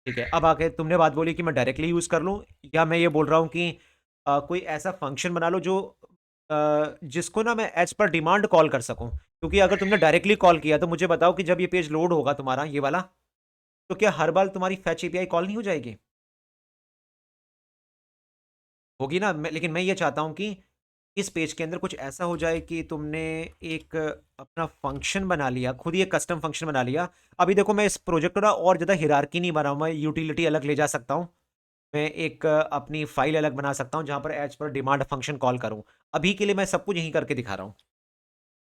ठीक है, अब आके तुमने बात बोली कि मैं डायरेक्टली यूज कर लूं, या मैं ये बोल रहा हूं कि कोई ऐसा फंक्शन बना लो जो जिसको ना मैं एज पर डिमांड कॉल कर सकूं, क्योंकि अगर तुमने डायरेक्टली कॉल किया तो मुझे बताओ कि जब ये पेज लोड होगा तुम्हारा ये वाला, तो क्या हर बार तुम्हारी फैच एपीआई कॉल नहीं हो जाएगी? होगी ना। लेकिन मैं ये चाहता हूं कि इस पेज के अंदर कुछ ऐसा हो जाए कि तुमने एक अपना फंक्शन बना लिया, खुद ही एक कस्टम फंक्शन बना लिया। अभी देखो मैं इस प्रोजेक्ट को ना और ज़्यादा हिरारकी नहीं बना, मैं यूटिलिटी अलग ले जा सकता हूँ, मैं एक अपनी फाइल अलग बना सकता हूँ जहां पर as per demand function call करूँ। अभी के लिए मैं सब कुछ यहीं करके दिखा रहा हूँ।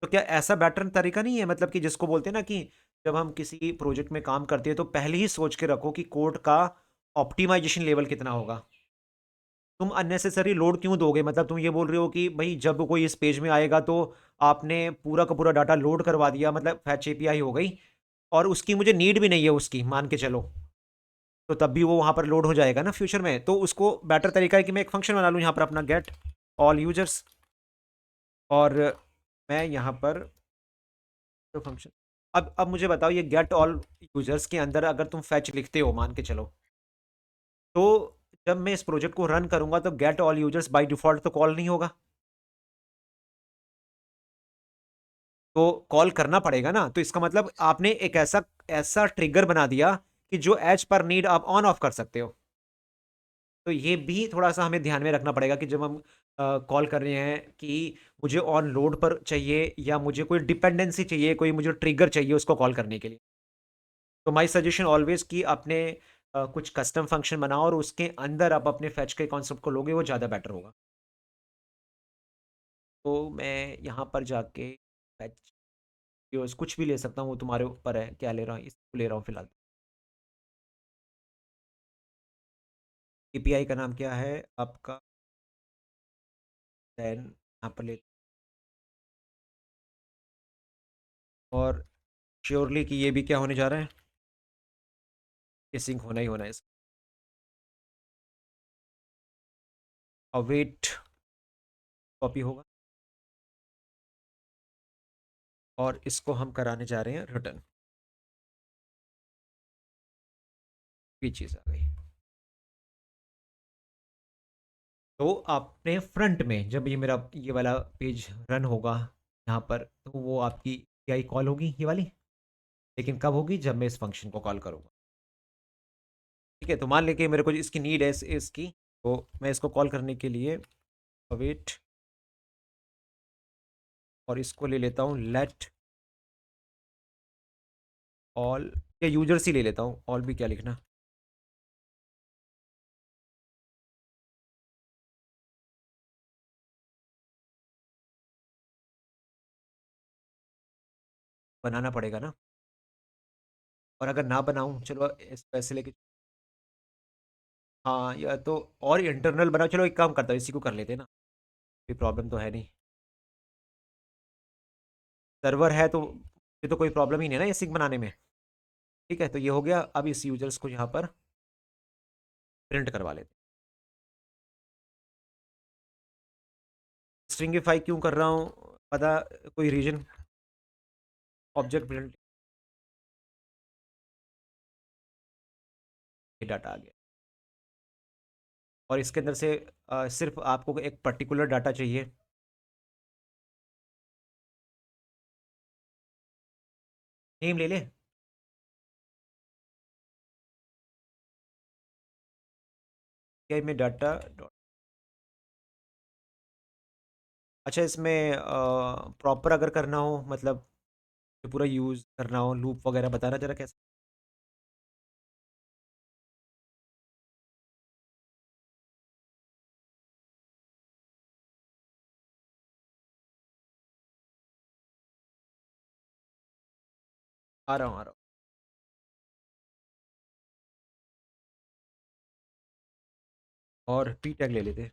तो क्या ऐसा बेटर तरीका नहीं है, मतलब कि जिसको बोलते हैं ना कि जब हम किसी प्रोजेक्ट में काम करते हैं तो पहले ही सोच के रखो कि कोड का ऑप्टिमाइजेशन लेवल कितना होगा। तुम अननेसेसरी लोड क्यों दोगे? मतलब तुम ये बोल रहे हो कि भाई जब कोई इस पेज में आएगा तो आपने पूरा का पूरा डाटा लोड करवा दिया, मतलब फैच एपीआई हो गई, और उसकी मुझे नीड भी नहीं है उसकी, मान के चलो, तो तब भी वो वहां पर लोड हो जाएगा ना फ्यूचर में। तो उसको बेटर तरीका है कि मैं एक फंक्शन बना लूँ यहाँ पर अपना गेट ऑल यूजर्स, और मैं यहाँ पर तो फंक्शन, अब मुझे बताओ, ये गेट ऑल यूजर्स के अंदर अगर तुम फैच लिखते हो मान के चलो, तो जब मैं इस प्रोजेक्ट को रन करूंगा तो get all users by default तो कॉल नहीं होगा, तो कॉल करना पड़ेगा ना। तो इसका मतलब आपने एक ऐसा ऐसा ट्रिगर बना दिया कि जो एज पर नीड आप ऑन ऑफ कर सकते हो। तो ये भी थोड़ा सा हमें ध्यान में रखना पड़ेगा कि जब हम कॉल कर रहे हैं कि मुझे ऑन लोड पर चाहिए या मुझे कोई डिपेंडेंसी चाहिए, कोई मुझे ट्रिगर चाहिए उसको कॉल करने के लिए। तो माय सजेशन ऑलवेज कि आपने कुछ कस्टम फंक्शन बनाओ और उसके अंदर आप अपने फैच के कॉन्सेप्ट को लोगे, वो ज़्यादा बेटर होगा। तो मैं यहाँ पर जाके फैच कुछ भी ले सकता हूँ, वो तुम्हारे ऊपर है क्या ले रहा हूँ, इसको ले रहा हूँ फिलहाल। एपीआई का नाम क्या है आपका? देन यहाँ पर ले, और श्योरली कि ये भी क्या होने जा रहा है, ये सिंक होना ही होना है। अवेट कॉपी होगा, और इसको हम कराने जा रहे हैं रिटर्न। ये चीज़ आ गई। तो आपने फ्रंट में जब ये मेरा ये वाला पेज रन होगा यहाँ पर, तो वो आपकी एपीआई कॉल होगी ये वाली, लेकिन कब होगी? जब मैं इस फंक्शन को कॉल करूँगा। ठीक है, तो मान लेके मेरे को इसकी नीड है इसकी, तो मैं इसको कॉल करने के लिए अवेट, और इसको ले लेता हूँ लेट ऑल, या यूजर्स ही ले लेता हूँ, ऑल भी क्या लिखना। बनाना पड़ेगा ना, और अगर ना बनाऊँ, चलो इस पैसे लेके, हाँ, या तो और इंटरनल बना, चलो एक काम करता हूँ, इसी को कर लेते हैं ना, कोई प्रॉब्लम तो है नहीं। सर्वर है तो ये तो कोई प्रॉब्लम ही नहीं है ना ये सिंक बनाने में। ठीक है, तो ये हो गया। अब इस यूजर्स को यहाँ पर प्रिंट करवा लेते हैं। स्ट्रिंगिफाई क्यों कर रहा हूँ पता, कोई रीजन? ऑब्जेक्ट प्रिंट, ये डाटा आ गया, और इसके अंदर से सिर्फ आपको एक पर्टिकुलर डाटा चाहिए। नेम ले ले, क्या में डाटा डॉट, अच्छा इसमें प्रॉपर अगर करना हो, मतलब पूरा यूज करना हो, लूप वगैरह बताना जरा कैसे। आ रहा हूँ, आ रहा हूँ। और पी टैग ले लेते।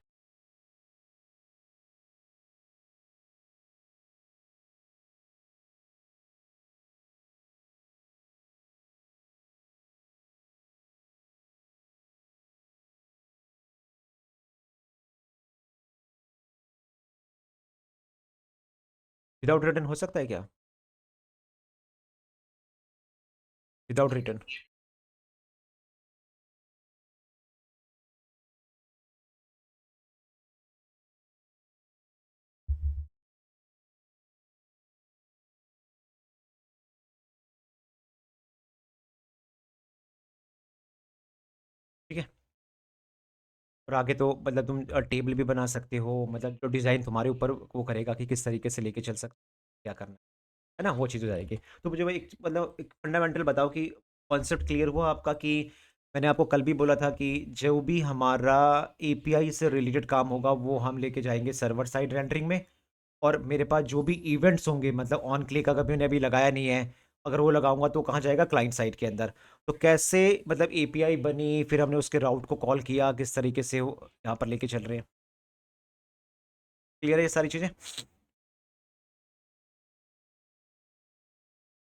विदाउट रिटर्न हो सकता है क्या? Without return. ठीक है। और आगे तो मतलब तुम टेबल भी बना सकते हो, मतलब जो डिज़ाइन तुम्हारे ऊपर वो करेगा कि किस तरीके से लेके चल सकते, क्या करना है ना, वो चीज़ हो जाएगी। तो मुझे भाई एक मतलब एक फंडामेंटल बताओ कि कॉन्सेप्ट क्लियर हुआ आपका कि मैंने आपको कल भी बोला था कि जो भी हमारा एपीआई से रिलेटेड काम होगा वो हम लेके जाएंगे सर्वर साइड रेंडरिंग में, और मेरे पास जो भी इवेंट्स होंगे मतलब ऑन क्लिक अगर मैंने अभी लगाया नहीं है, अगर वो लगाऊंगा तो कहाँ जाएगा, क्लाइंट साइड के अंदर। तो कैसे मतलब एपीआई बनी, फिर हमने उसके राउट को कॉल किया, किस तरीके से वो यहाँ पर लेके चल रहे हैं। क्लियर है ये सारी चीज़ें?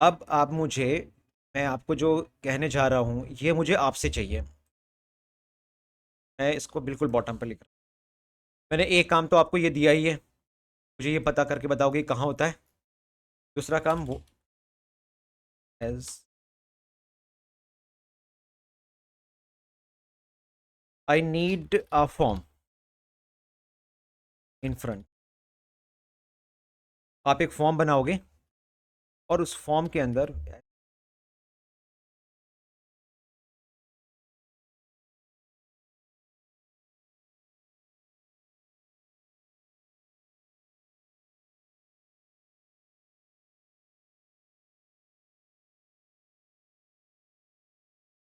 अब आप मुझे, मैं आपको जो कहने जा रहा हूँ ये मुझे आपसे चाहिए। मैं इसको बिल्कुल बॉटम पर लिख रहा हूँ। मैंने एक काम तो आपको ये दिया ही है, मुझे ये पता करके बताओगे कहाँ होता है। दूसरा काम वो as I need a form in front. आप एक फॉर्म बनाओगे और उस फॉर्म के अंदर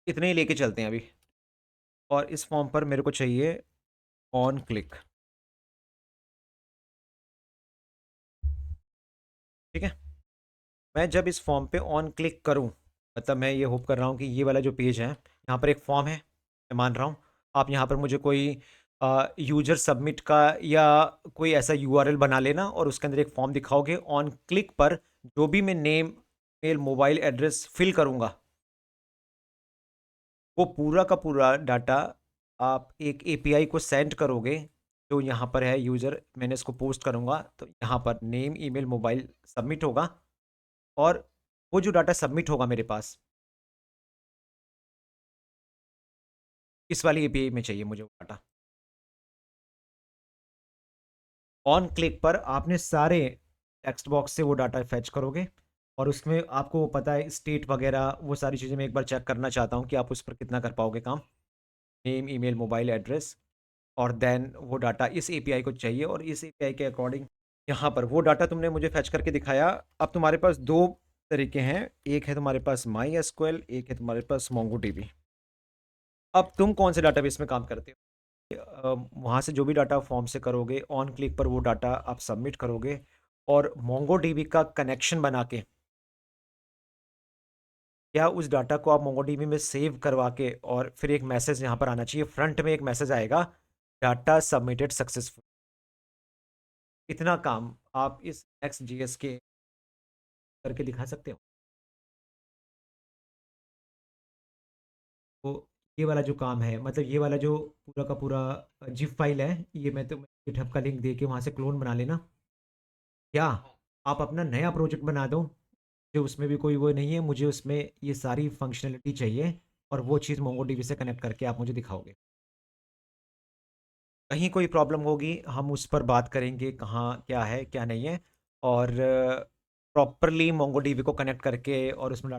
इतने ही लेके चलते हैं अभी। और इस फॉर्म पर मेरे को चाहिए ऑन क्लिक। ठीक है। मैं जब इस फॉर्म पे ऑन क्लिक करूं, मतलब मैं ये होप कर रहा हूँ कि ये वाला जो पेज है यहाँ पर एक फॉर्म है, मैं मान रहा हूँ। आप यहाँ पर मुझे कोई यूजर सबमिट का या कोई ऐसा यूआरएल बना लेना और उसके अंदर एक फॉर्म दिखाओगे। ऑन क्लिक पर जो भी मैं name, mail, mobile address fill करूँगा, वो पूरा का पूरा डाटा आप एक एपीआई को सेंड करोगे। जो यहाँ पर है यूज़र, मैंने इसको पोस्ट करूँगा तो यहाँ पर नेम, ईमेल, मोबाइल सबमिट होगा। और वो जो डाटा सबमिट होगा मेरे पास, इस वाली एपीआई में चाहिए मुझे वो डाटा। ऑन क्लिक पर आपने सारे टेक्स्ट बॉक्स से वो डाटा फैच करोगे, और उसमें आपको वो पता है स्टेट वगैरह वो सारी चीज़ें मैं एक बार चेक करना चाहता हूँ कि आप उस पर कितना कर पाओगे काम। नेम, ईमेल, मोबाइल एड्रेस, और देन वो डाटा इस एपीआई को चाहिए, और इस एपीआई के अकॉर्डिंग यहाँ पर वो डाटा तुमने मुझे फैच करके दिखाया। अब तुम्हारे पास दो तरीके हैं, एक है तुम्हारे पास माई एसक्यूएल, एक है तुम्हारे पास मोंगो डीबी। अब तुम कौन से डाटाबेस में काम करते हो? वहाँ से जो भी डाटा फॉर्म से करोगे, ऑन क्लिक पर वो डाटा आप सबमिट करोगे, और मोंगो डीबी का कनेक्शन बना के या उस डाटा को आप मोंगो डीबी में सेव करवा के, और फिर एक मैसेज यहाँ पर आना चाहिए, फ्रंट में एक मैसेज आएगा, डाटा सबमिटेड सक्सेसफुल। इतना काम आप इस एक्स जी एस के करके दिखा सकते हो। तो ये वाला जो काम है, मतलब ये वाला जो पूरा का पूरा जिप फाइल है, ये मैं तो गिटहब का लिंक दे के वहाँ से क्लोन बना लेना। या आप अपना नया प्रोजेक्ट बना दो, जो उसमें भी कोई वो नहीं है, मुझे उसमें ये सारी फंक्शनलिटी चाहिए, और वो चीज़ मोंगो डीबी से कनेक्ट करके आप मुझे दिखाओगे। कहीं कोई प्रॉब्लम होगी हम उस पर बात करेंगे, कहाँ क्या है क्या नहीं है। और प्रॉपरली मोंगो डीबी को कनेक्ट करके और उसमें